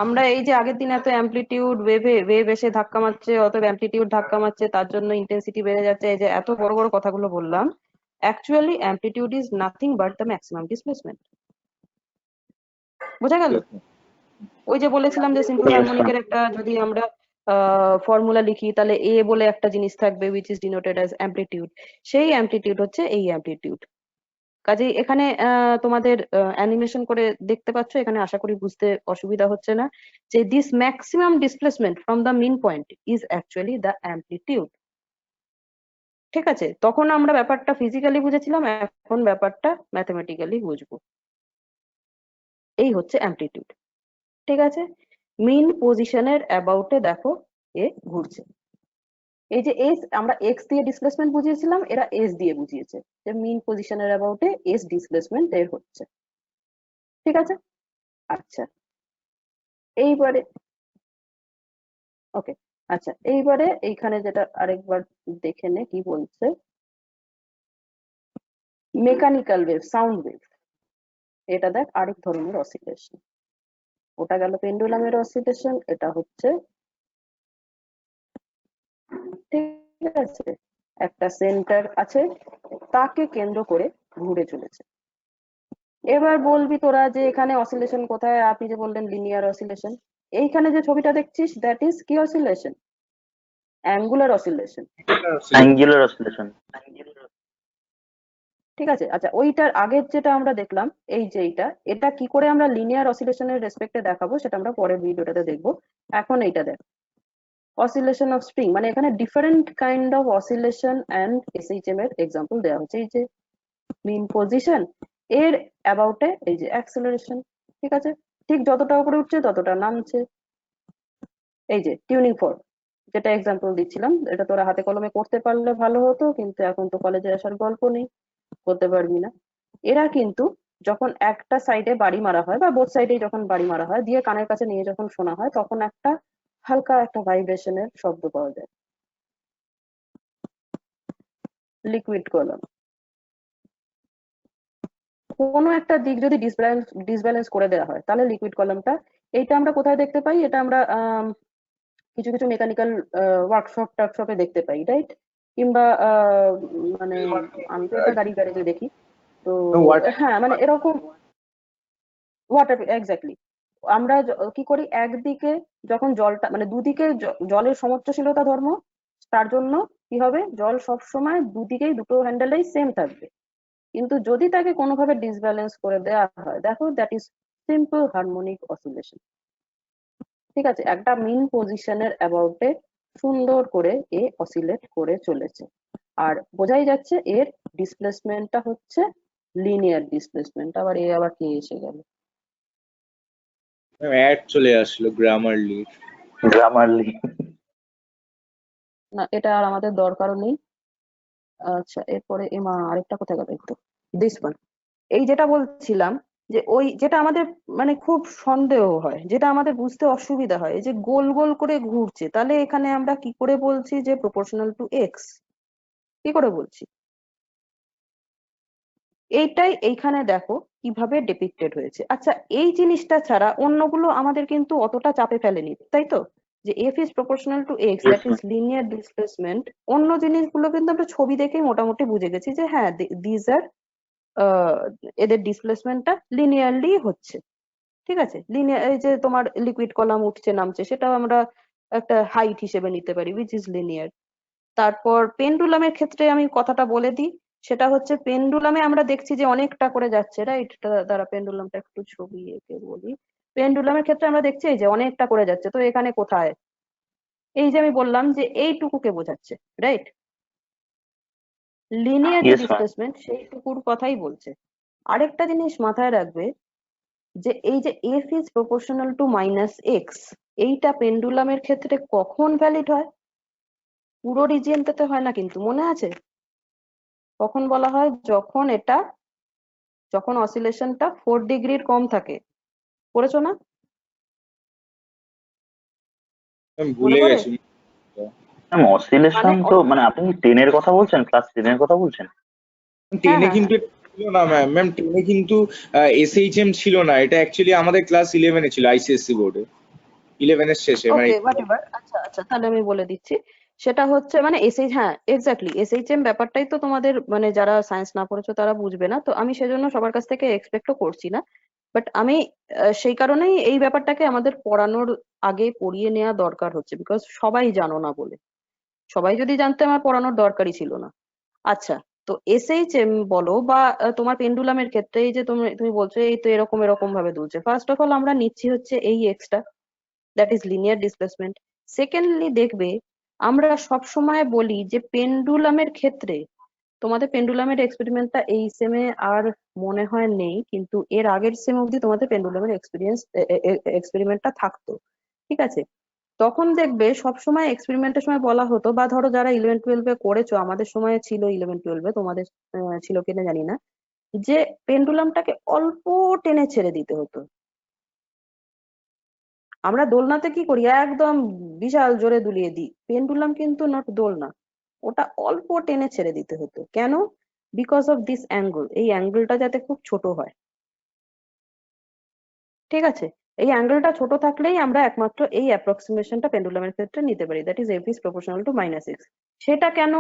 S3: আমরা এই যে আগের দিন এত অ্যামপ্লিটিউড ওয়েভ এসে ধাক্কা মারছে, অতএব অ্যামপ্লিটিউড ধাক্কা মারছে, তার জন্য ইন্টেন্সিটি বেড়ে যাচ্ছে, এই যে এত বড় বড় কথাগুলো বললাম, actually amplitude is nothing but the maximum displacement. বোঝা গেল? ওই যে বলেছিলাম যে সিম্পল
S4: Yes,
S3: হারমোনিকের একটা যদি আমরা ফর্মুলা লিখি, তাহলে এ বলে একটা জিনিস থাকবে which is denoted as amplitude, সেই অ্যামপ্লিটিউড হচ্ছে এই অ্যামপ্লিটিউড। কাজেই এখানে তোমাদের অ্যানিমেশন করে দেখতে পাচ্ছ, এখানে আশা করি বুঝতে অসুবিধা হচ্ছে না, যে this maximum displacement from the mean point is actually the amplitude. ঠিক আছে, তখন আমরা ব্যাপারটা ফিজিক্যালি বুঝেছিলাম, এখন ব্যাপারটা ম্যাথমেটিক্যালি বুঝবো। এই হচ্ছে অ্যামপ্লিটিউড। ঠিক আছে, মিন পজিশনের অ্যাবাউটে দেখো এ ঘুরছে। এই যে এস, আমরা এক্স দিয়ে ডিসপ্লেসমেন্ট বুঝিয়েছিলাম, এরা এস দিয়ে বুঝিয়েছে, যে মিন পজিশনের অ্যাবাউটে এস ডিসপ্লেসমেন্ট এর হচ্ছে। ঠিক আছে, আচ্ছা, এইবারে ওকে, আচ্ছা, এইবারে এইখানে যেটা আরেকবার দেখে নে কি বলছে। মেকানিক্যাল ওয়েভ, সাউন্ড ওয়েভ, এটা দেখ আরেক ধরনের অসিলেশন। ওটা গেল পেন্ডুলামের অসিলেশন, এটা হচ্ছে, ঠিক আছে, একটা সেন্টার আছে, তাকে কেন্দ্র করে ঘুরে চলেছে। এবার বলবি তোরা যে এখানে অসিলেশন কোথায়, আপনি যে বললেন লিনিয়ার অসিলেশন, এইখানে যে ছবিটা দেখছিস দ্যাট ইজ কি oscillation? Angular oscillation,
S4: angular oscillation.
S3: ঠিক আছে। আচ্ছা, ওইটার আগের যেটা আমরা দেখলাম, এই যে এটা কি করে আমরা লিনিয়ার অসিলেশনের রেসপেক্টে দেখাবো সেটা আমরা পরের ভিডিওটাতে দেখবো। এখন এইটা দেখ, অসিলেশন অফ স্প্রিং, মানে এখানে different kind of oscillation and SHM এর এক্সাম্পল দেওয়া হচ্ছে। এই যে মিন পজিশন, এর অ্যাবাউটে এই যে অ্যাক্সেলারেশন, ঠিক আছে, ঠিক যতটা উপরে উঠছে ততটা নামছে। এই যে টিউনিং ফর্ক, যেটা এক্সাম্পল দিচ্ছিলাম, এটা তোরা হাতে কলমে করতে পারলে ভালো হতো, কিন্তু এখন তো কলেজে আসার গল্প নেই, করতে পারবি না। এরা কিন্তু যখন একটা সাইডে বাড়ি মারা হয় বা বোথ সাইডে যখন বাড়ি মারা হয়, দিয়ে কানের কাছে নিয়ে যখন শোনা হয়, তখন একটা হালকা একটা ভাইব্রেশনের শব্দ পাওয়া যায়। লিকুইড কলাম, কোনো একটা দিক যদি ডিসব্যালেন্স করে দেওয়া হয়, তাহলে লিকুইড কলামটা, এইটা আমরা কোথায় দেখতে পাই? এটা আমরা কিছু কিছু মেকানিক্যাল ওয়ার্কশপে দেখতে পাই, রাইট? কিংবা মানে আমি তো এটা গাড়ি গ্যারেজে দেখি, তো হ্যাঁ মানে এরকম ওয়াটার, এক্স্যাক্টলি। আমরা কি করি, একদিকে যখন জলটা মানে দুদিকে জলের সমুচ্চশীলতা ধর্ম, তার জন্য কি হবে, জল সব সময় দুদিকেই দুটো হ্যান্ডেলেই সেম থাকবে। কিন্তু যদি তাকে কোনোভাবে ডিসব্যালেন্স করে দেওয়া হয়, দেখো that is simple harmonic oscillation, ঠিক আছে। একটা মিন পজিশনের অ্যাবাউটে সুন্দর করে এ অসিলেট করে চলেছে, আর বোঝাই যাচ্ছে এর ডিসপ্লেসমেন্টটা হচ্ছে লিনিয়ার ডিসপ্লেসমেন্ট। আবার কে এসে গেল?
S2: অ্যাড চলে আসলো গ্রামারলি।
S3: না, এটা আর আমাদের দরকারও নেই। আচ্ছা, এরপরে এমা আরেকটা কোথায় গেল, একটু দিস ওয়ান। এই যেটা বলছিলাম, যে ওই যেটা আমাদের মানে খুব সন্দেহ হয়, যেটা আমাদের বুঝতে অসুবিধা হয়, এই যে গোল গোল করে ঘুরছে, তাহলে এখানে আমরা কি করে বলছি যে প্রপোর্শনাল টু এক্স? কি করে বলছি? এইটাই এইখানে দেখো কিভাবে ডিপিক্টেড হয়েছে। আচ্ছা, এই জিনিসটা ছাড়া অন্যগুলো আমাদের কিন্তু অতটা চাপে ফেলেনি, তাই তো? যে F is proportional two x, that is linear displacement, অন্য জিনিসগুলো কিন্তু আমরা ছবি দেখেই মোটামুটি বুঝে গেছি যে হ্যাঁ দিজ আর এদের ডিসপ্লেসমেন্টটা লিনিয়ারলি হচ্ছে, ঠিক আছে। লিনিয়ার, এই যে তোমার লিকুইড কলাম উঠছে নামছে, সেটাও আমরা একটা হাইট হিসেবে নিতে পারি, উইচ ইজ লিনিয়ার। তারপর পেন্ডুলামের ক্ষেত্রে আমি কথাটা বলে দিই, সেটা হচ্ছে পেন্ডুলামে আমরা দেখছি যে অনেকটা করে যাচ্ছে, রাইট? দ্বারা পেন্ডুলামটা একটু ছবি এঁকে বলি। পেন্ডুলামের ক্ষেত্রে আমরা দেখছি এই যে অনেকটা করে যাচ্ছে, তো এখানে কোথায়? এই যে আমি বললাম যে এইটুকুকে বোঝাচ্ছে, রাইট? লিনিয়ার যে ডিসপ্লেসমেন্ট সেইটুকুর কথাই বলছে। আরেকটা জিনিস মাথায় রাখবে, যে এই যে F is proportional to minus x, এইটা পেন্ডুলামের ক্ষেত্রে কখন ভ্যালিড হয়? পুরো রিজিয়নটাতে হয় না, কিন্তু মনে আছে কখন বলা হয়? যখন অসিলেশনটা 4 ডিগ্রির কম থাকে, পড়েছো না?
S2: আমি
S3: মনে
S2: ভুলে
S3: পড়ে?
S2: গেছি।
S4: অসিলেশন তো
S3: মানে
S4: মানে আপনি 10 এর কথা বলছেন, ক্লাস 10 এর কথা বলছেন?
S3: হ্যাঁ
S2: টেনে
S3: হ্যাঁ
S2: কিন্তু
S3: হ্যাঁ,
S2: এটা ছিল না ম্যাম। ম্যাম টেনে কিন্তু এসএইচএম ছিল না, এটা অ্যাকচুয়ালি আমাদের ক্লাস 11 এ ছিল, আইসিএসসি বোর্ডে 11 এর শেষে মানে।
S3: Okay what ever. আচ্ছা আচ্ছা, তাহলে আমি বলে দিচ্ছি। সেটা হচ্ছে মানে হ্যাঁ এক্স্যাক্টলি এসএইচএম ব্যাপারটাই তো তোমাদের মানে যারা সায়েন্স না পড়েছো তারা বুঝবে না, তো আমি সেজন্য সবার কাছ থেকে এক্সপেক্টও করছি না। বাট আমি সেই কারণেই এই ব্যাপারটাকে আমাদের পড়ানোর আগে পড়িয়ে নেওয়া দরকার হচ্ছে, বিকজ সবাই জানো না বলে। সবাই যদি জানতে, আমার পড়ানোর দরকারই ছিল না। আচ্ছা, তো এসএইচএম বলো বা তোমার পেন্ডুলামের ক্ষেত্রে, এই যে তুমি তুমি বলছো এই তো এরকম এরকম ভাবে দুলছে, ফার্স্ট অফ অল আমরা নিচ্ছি হচ্ছে এই extra, that is linear displacement. Secondly দেখবে, আমরা সব সময় বলি যে পেন্ডুলামের ক্ষেত্রে, তোমাদের পেন্ডুলামের এক্সপেরিমেন্টটা এই সেমে আর মনে হয় নেই, কিন্তু এর আগের সেম অবধি তোমাদের পেন্ডুলামের এক্সপেরিমেন্টটা থাকতো, ঠিক আছে। তখন দেখবে সবসময় এক্সপেরিমেন্টের সময় বলা হতো, বা ধরো যারা 11-12-এ করেছো, আমাদের সময় ছিল 11-12-এ, তোমাদের ছিল কিনা জানি না, যে পেন্ডুলামটাকে অল্প টেনে ছেড়ে দিতে হতো। আমরা দোলনাতে কি করি, একদম বিশাল জোরে দুলিয়ে দিই। পেন্ডুলাম কিন্তু নট দোলনা, ওটা অল্প টেনে ছেড়ে দিতে হতো। কেন? বিকজ অফ দিস অ্যাঙ্গেল, এই অ্যাঙ্গেলটা যাতে খুব ছোট হয়। ঠিক আছে, এই অ্যাঙ্গেলটা ছোট থাকলেই আমরা একমাত্র এই অ্যাপ্রক্সিমেশনটা পেন্ডুলামের ক্ষেত্রে নিতে পারি, that is F is proportional two -6। সেটা কেন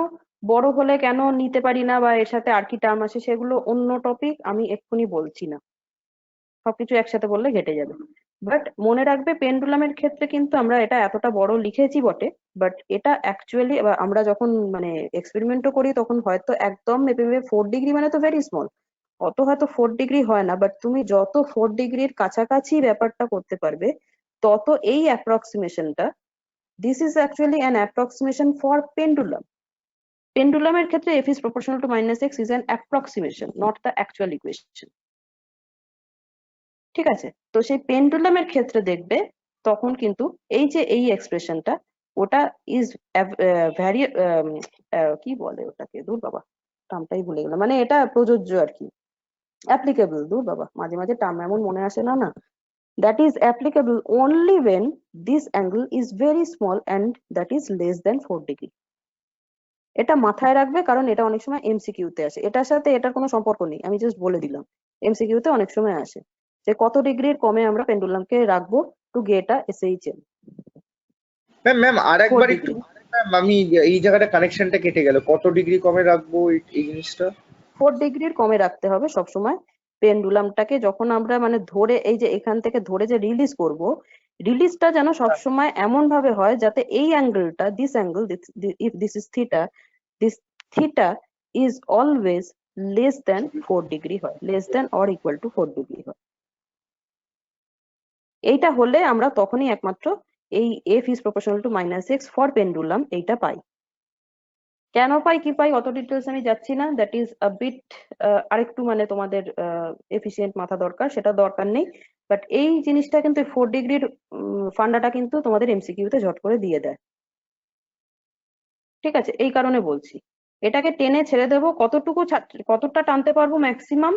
S3: বড় হলে কেন নিতে পারি না, বা এর সাথে আর কি টার্ম আছে, সেগুলো অন্য টপিক, আমি এক্ষুনি বলছি না, সবকিছু একসাথে বললে ঘেটে যাবে। বাট মনে রাখবে পেন্ডুলামের ক্ষেত্রে কিন্তু আমরা এটা এতটা বড় লিখেছি বটে, বাট এটা অ্যাকচুয়ালি আমরা যখন মানে এক্সপেরিমেন্টও করি তখন হয়তো একদম 4 ডিগ্রি মানে তো ভেরি স্মল, অত হয়তো 4 ডিগ্রি হয় না, বাট তুমি যত 4 ডিগ্রির কাছাকাছি ব্যাপারটা করতে পারবে তত এই অ্যাপ্রক্সিমেশনটা, this is actually an approximation for pendulum. পেন্ডুলামের ক্ষেত্রে f is proportional to -6 is an approximation, not the actual equation। ঠিক আছে, তো সেই পেন্ডুলামের ক্ষেত্রে দেখবে তখন কিন্তু এই যে এই এক্সপ্রেশনটা, ওটা ইজ ভ্যারি, কি বলে ওটাকে, দূর বাবা টার্মটাই ভুলে গেলাম, মানে এটা প্রযোজ্য আর কি, অ্যাপ্লিকেবল, দূর বাবা মাঝে মাঝে টার্ম এমন মনে আসে না। That is applicable only when this angle is very small and that is less than 4 degree. এটা মাথায় রাখবে, কারণ এটা অনেক সময় এমসিকিউ তে আসে, এটার সাথে এটার কোনো সম্পর্ক নেই, আমি জাস্ট বলে দিলাম। এমসিকিউ তে অনেক সময় আসে যে কত ডিগ্রির কমে আমরা পেন্ডুলামকে রাখবো to get a SHM।
S2: Ma'am ma'am আর
S3: 4
S2: একবার একটু,
S3: ডিগ্রি,
S2: ম্যাম আমি এই জায়গাটা কানেকশনটা কেটে গেল, কত ডিগ্রি কমে রাখবো এই জিনিসটা?
S3: 4 ডিগ্রির কমে রাখতে হবে সবসময় পেন্ডুলামটাকে। যখন আমরা মানে ধরে এই যে এখান থেকে ধরে যে রিলিজ করব, রিলিজটা যেন সবসময় এমন ভাবে হয় যাতে এই অ্যাঙ্গেলটা, this angle, if this is theta, this theta is always less than 4 degree হয়, less than or equal to 4 degree হয়। এইটা হলে আমরা তখনই একমাত্র এই f is proportional to -6 for pendulum এইটা পাই। কেন পাই কি পাই অত ডিটেলস আমি যাচ্ছি না, দ্যাট ইজ আ বিট, আরেকটু মানে তোমাদের এফিসিয়েন্ট মাথা দরকার, সেটা দরকার নেই। বাট এই জিনিসটা কিন্তু 4 ডিগ্রির ফান্ডাটা কিন্তু তোমাদের এমসিকিউ তে ঝট করে দিয়ে দেয়। ঠিক আছে, এই কারণে বলছি এটাকে টেনে ছেড়ে দেবো, কতটুকু কতটা টানতে পারবো ম্যাক্সিমাম,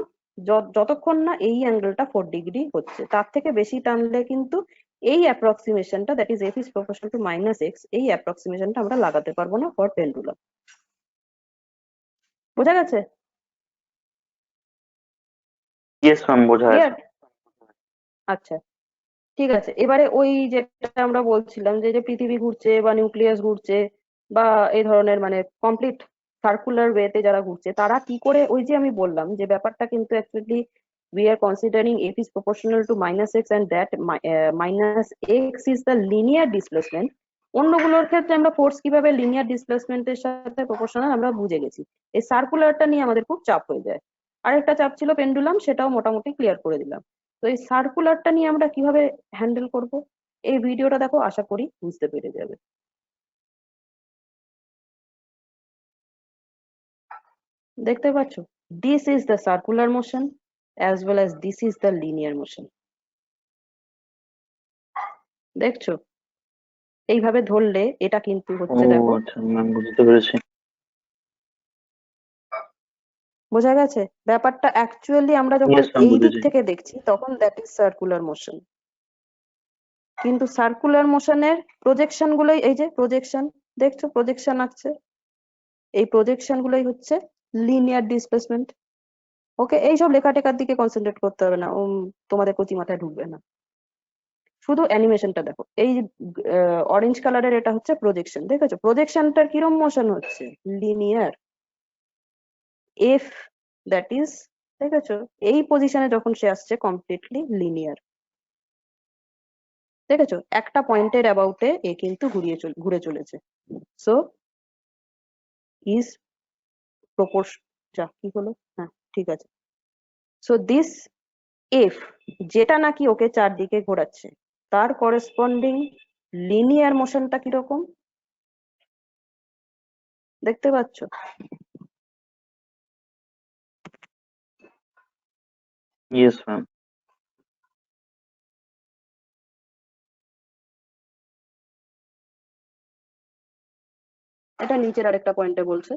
S3: যতক্ষণ না এই অ্যাঙ্গেলটা 4 ডিগ্রি হচ্ছে। তার থেকে বেশি টানলে কিন্তু এই অ্যাপ্রক্সিমেশনটা, that is f is proportional to -6, এই অ্যাপ্রক্সিমেশনটা আমরা লাগাতে পারবো না ফর পেন্ডুলাম। বোঝা গেছে?
S4: ইয়েস ম্যাম, বোঝা
S3: ক্লিয়ার?
S4: যাচ্ছে।
S3: আচ্ছা ঠিক আছে, এবারে ওই যেটা আমরা বলছিলাম যে যে পৃথিবী ঘুরছে বা নিউক্লিয়াস ঘুরছে বা এই ধরনের মানে কমপ্লিট সার্কুলার ওয়েতে যারা ঘুরছে, তারা কি করে, ওই যে আমি বললাম যে ব্যাপারটা কিন্তু actually we are considering f is proportional to -6 and that -x is the linear displacement। অন্যগুলোর ক্ষেত্রে আমরা ফোর্স কিভাবে লিনিয়ার ডিসপ্লেসমেন্টের সাথে প্রপোর্শনাল আমরা বুঝে গেছি, এই সার্কুলারটা নিয়ে আমাদের খুব চাপ হয়ে যায়। আরেকটা চাপ ছিল পেন্ডুলাম, সেটাও মোটামুটি ক্লিয়ার করে দিলাম। তো এই সার্কুলারটা নিয়ে আমরা কিভাবে হ্যান্ডেল করব, এই ভিডিওটা দেখো, আশা করি বুঝতে পেরে যাবে। দেখতে পাচ্ছ, this is the circular motion as well as this is the linear motion. দেখছো, এইভাবে ধরলে এটা কিন্তু
S4: ও
S3: হচ্ছে, দেখো
S4: আচ্ছা ম্যাম, বুঝতে পেরেছি।
S3: বোঝা গেছে ব্যাপারটা। অ্যাকচুয়ালি আমরা যখন
S4: ইয়েস ম্যাম,
S3: এই দিক
S4: বুঝেছি।
S3: থেকে দেখছি তখন দ্যাট ইজ সার্কুলার মোশন, কিন্তু সার্কুলার মোশনের প্রজেকশন গুলোই, এই যে প্রজেকশন দেখছো, প্রজেকশন আসছে, এই প্রজেকশন গুলোই হচ্ছে লিনিয়ার ডিসপ্লেসমেন্ট। ওকে, এইসব লেখা টেখার দিকে কনসেন্ট্রেট করতে হবে না, তোমাদের কচি মাথায় ঢুকবে না, শুধু অ্যানিমেশনটা দেখো। এই অরেঞ্জ কালারের এটা হচ্ছে প্রজেকশন, দেখেছো প্রজেকশনটার কিরম মোশন হচ্ছে, লিনিয়ার। এফ দ্যাট ইজ, দেখেছো এই পজিশনে যখন সে আসছে কমপ্লিটলি লিনিয়ার। দেখেছো একটা পয়েন্টের অ্যাবাউটে এ কিন্তু ঘুরে চলেছে। সো ইজ প্রপোর্শন, যা কি হলো, হ্যাঁ ঠিক আছে। সো দিস এফ, যেটা নাকি ওকে চারদিকে ঘোরাচ্ছে, তার করেসপন্ডিং লিনিয়ার মোশনটা কিরকম দেখতে পাচ্ছ?
S4: Yes ma'am.
S3: এটা নিচের আরেকটা পয়েন্টে বলছে,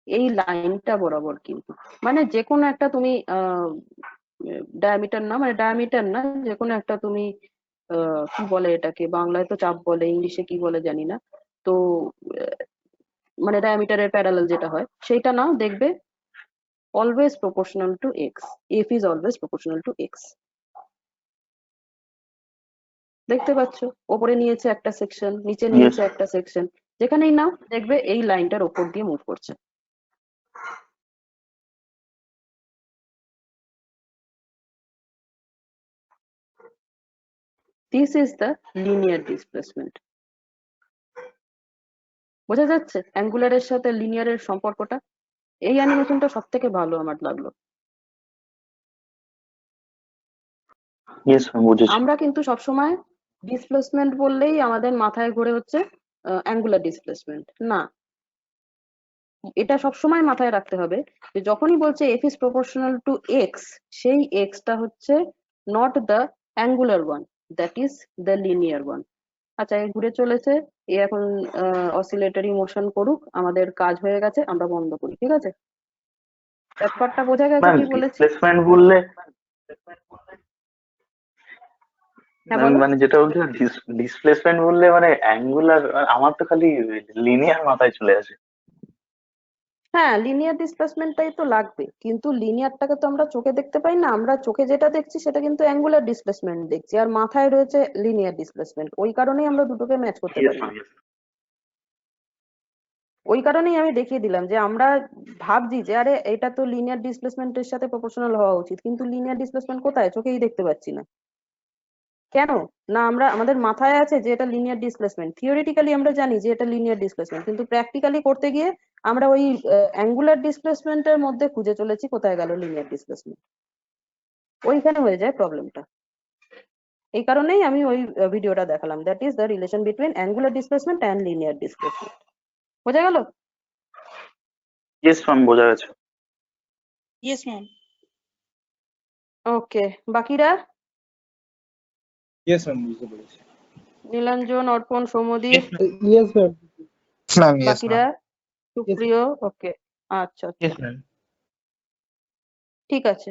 S3: এই লাইনটা বরাবর কিন্তু মানে যে কোনো একটা তুমি ডায়ামিটার না, মানে ডায়ামিটার না, যে কোনো একটা তুমি কি বলে এটাকে, বাংলায় তো চাপ বলে, ইংলিশে কি বলে জানি না। তো আহ, মানে ডায়ামিটারের প্যারালাল যেটা হয় সেইটা নাও, দেখবে always proportional to x, F is always proportional to x. দেখতে পাচ্ছ, ওপরে নিয়েছে একটা সেকশন, নিচে
S4: ইয়েস
S3: নিয়েছে একটা সেকশন, যেখানেই নাও দেখবে এই লাইনটার ওপর দিয়ে মুভ করছে। This is the linear displacement. বোঝা যাচ্ছে অ্যাঙ্গুলারের সাথে লিনিয়ারের সম্পর্কটা? এই অ্যানিমেশনটা সব থেকে ভালো আমার লাগলো।
S4: ইয়েস ম্যাম, বুঝেছি।
S3: আমরা কিন্তু সবসময় ডিসপ্লেসমেন্ট বললেই আমাদের মাথায় ঘুরে হচ্ছে অ্যাঙ্গুলার ডিসপ্লেসমেন্ট, না, এটা সবসময় মাথায় রাখতে হবে যে যখনই বলছে F is proportional two x, সেই এক্সটা হচ্ছে not the angular one, that is the linear one. আচ্ছা, এ ঘুরে চলেছে, এ এখন অসিলেটরি মোশন করুক, আমাদের কাজ হয়ে গেছে, আমরা বন্ধ করি, ঠিক আছে? ব্যাপারটা বোঝা গেছে
S4: ম্যাম
S3: কি বলেছি?
S4: ডিসপ্লেসমেন্ট বললে
S3: হ্যাঁ
S4: ম্যাম,
S3: বলো।
S4: মানে যেটা বলছি, ডিসপ্লেসমেন্ট বললে মানে অ্যাঙ্গুলার, আমার তো খালি লিনিয়ার মাথায় চলে আসে।
S3: হ্যাঁ, লিনিয়ার ডিসপ্লেসমেন্টটাই তো লাগবে, কিন্তু লিনিয়ারটাকে তো আমরা চোখে দেখতে পাই না, আমরা চোখে যেটা দেখছি সেটা কিন্তু অ্যাঙ্গুলার ডিসপ্লেসমেন্ট দেখছি, আর মাথায় রয়েছে লিনিয়ার ডিসপ্লেসমেন্ট। ওই কারণেই আমরা দুটোকে ম্যাচ করতে
S4: ইয়েস
S3: পারি না।
S4: ম্যাম।
S3: ওই কারণেই আমি দেখিয়ে দিলাম যে আমরা ভাবছি যে আরে এটা তো লিনিয়ার ডিসপ্লেসমেন্টের সাথে প্রপোর্শনাল হওয়া উচিত, কিন্তু লিনিয়ার ডিসপ্লেসমেন্ট কোথায়, চোখেই দেখতে পাচ্ছি না। কেন না? আমরা আমাদের মাথায় আছে যে এটা লিনিয়ার ডিসপ্লেসমেন্ট, থিওরিটিক্যালি আমরা জানি যে এটা লিনিয়ার ডিসপ্লেসমেন্ট, কিন্তু প্র্যাকটিক্যালি করতে গিয়ে আমরা ওই অ্যাঙ্গুলার ডিসপ্লেসমেন্টের মধ্যে খুঁজে চলেছি কোথায় গেল লিনিয়ার ডিসপ্লেসমেন্ট। ওইখানে হয়ে যায় প্রবলেমটা। এই কারণেই আমি ওই ভিডিওটা দেখালাম, that is the relation between angular displacement and linear displacement. বোঝা গেল?
S4: ইয়েস ম্যাম, বোঝা গেছে।
S7: Yes ma'am.
S3: ওকে, বাকিরা?
S2: ইয়েস ম্যাম, বুঝতে পেরেছি।
S3: Nilanjan, Arpan, Soumyadip,
S8: Yes, ma'am.
S1: Ma'am, yes
S3: বাকিরা?
S1: ম্যাম,
S3: সুপ্রিয়? ওকে, আচ্ছা আচ্ছা,
S1: ইয়েস ম্যাম।
S3: ঠিক আছে।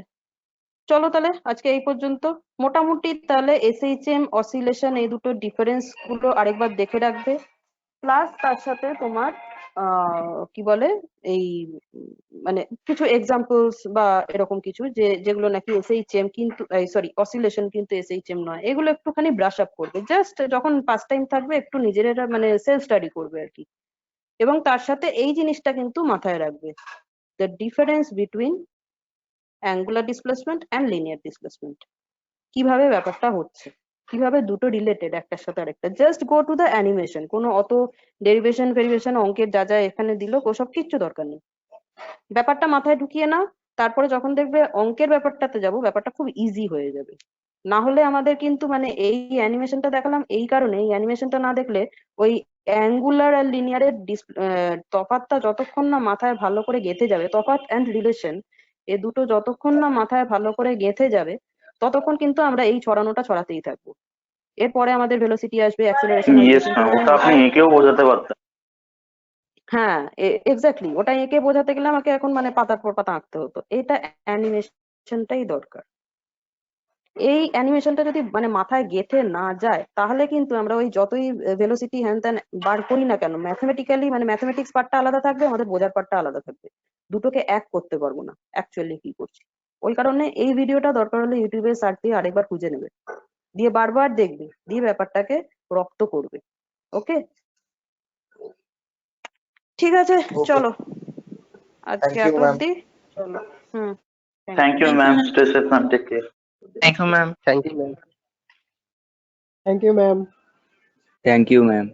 S3: চলো তাহলে আজকে এই পর্যন্ত। মোটামুটি তাহলে এসএইচএম, অসিলেশন, এই দুটো ডিফারেন্স গুলো আরেকবার দেখে রাখবে, প্লাস তার সাথে তোমার কি বলে এই মানে কিছু এক্সাম্পলস বা এরকম কিছু যেগুলো নাকি এসএইচএম কিন্তু সরি অসিলেশন কিন্তু এসএইচএম নয়, এগুলো একটুখানি ব্রাশ আপ করবে, জাস্ট যখন পাস টাইম থাকবে একটু নিজেরা মানে সেলফ স্টাডি করবে আর কি। এবং তার সাথে এই জিনিসটা কিন্তু মাথায় রাখবে, the difference between angular displacement and linear displacement, কিভাবে ব্যাপারটা হচ্ছে, কিভাবে দুটো রিলেটেড একটার সাথে আরেকটা। Just go to the animation, কোনো অত ডেরিভেশন ফেরিভেশন অঙ্কের যা যা এখানে দিল ওসব কিচ্ছু দরকার নেই, ব্যাপারটা মাথায় ঢুকিয়ে নাও। তারপরে যখন দেখবে অঙ্কের ব্যাপারটাতে যাব, ব্যাপারটা খুব ইজি হয়ে যাবে। না হলে আমাদের কিন্তু মানে এই অ্যানিমেশনটা দেখালাম এই কারণে, এই অ্যানিমেশনটা না দেখলে ওই অ্যাঙ্গুলার আর লিনিয়ারের তফাৎটা যতক্ষণ না মাথায় ভালো করে গেঁথে যাবে, তফাৎ অ্যান্ড রিলেশন এ দুটো যতক্ষণ না মাথায় ভালো করে গেঁথে যাবে, ততক্ষণ কিন্তু আমরা এই ছড়ানোটা ছড়াতেই থাকবো। এরপরে আমাদের ভেলোসিটি আসবে, অ্যাক্সেলারেশন আসবে,
S4: ইয়েস
S3: কিন্তু
S4: ম্যাম,
S3: আমাদের
S4: ওটা আপনি
S3: মাথায়,
S4: এঁকেও বোঝাতে পারতেন।
S3: হ্যাঁ এক্স্যাক্টলি, ওটা এঁকে বোঝাতে গেলে আমাকে এখন মানে পাতার পর পাতা আঁকতে হতো। এটা অ্যানিমেশনটাই দরকার। এই অ্যানিমেশনটা যদি মানে মাথায় গেঁথে না যায়, তাহলে কিন্তু আমরা ওই যতই ভেলোসিটি হ্যান ত্যান বার করি না কেন, ম্যাথমেটিক্যালি মানে ম্যাথমেটিক্স পার্টটা আলাদা থাকবে, আমাদের বোঝার পার্টটা আলাদা থাকবে, দুটোকে এক করতে পারবো না অ্যাকচুয়ালি কি করছি। ওই কারণে এই ভিডিওটা দরকার হলে ইউটিউবে সার্চ দিয়ে আরেকবার খুঁজে নেবে, দিয়ে বারবার দেখবে, দিয়ে ব্যাপারটাকে রপ্ত করবে। ওকে, ঠিক আছে, চলো আজকে
S1: Thank you,
S3: এত
S1: ma'am.
S3: অব্দি। চলো, হুম,
S4: thank you
S7: Thank you,
S4: ma'am,
S7: ma'am.
S4: Stay safe ma'am, take care.
S1: Thank you, ma'am.
S8: Thank you, ma'am. Thank you, ma'am.
S9: Thank you, ma'am.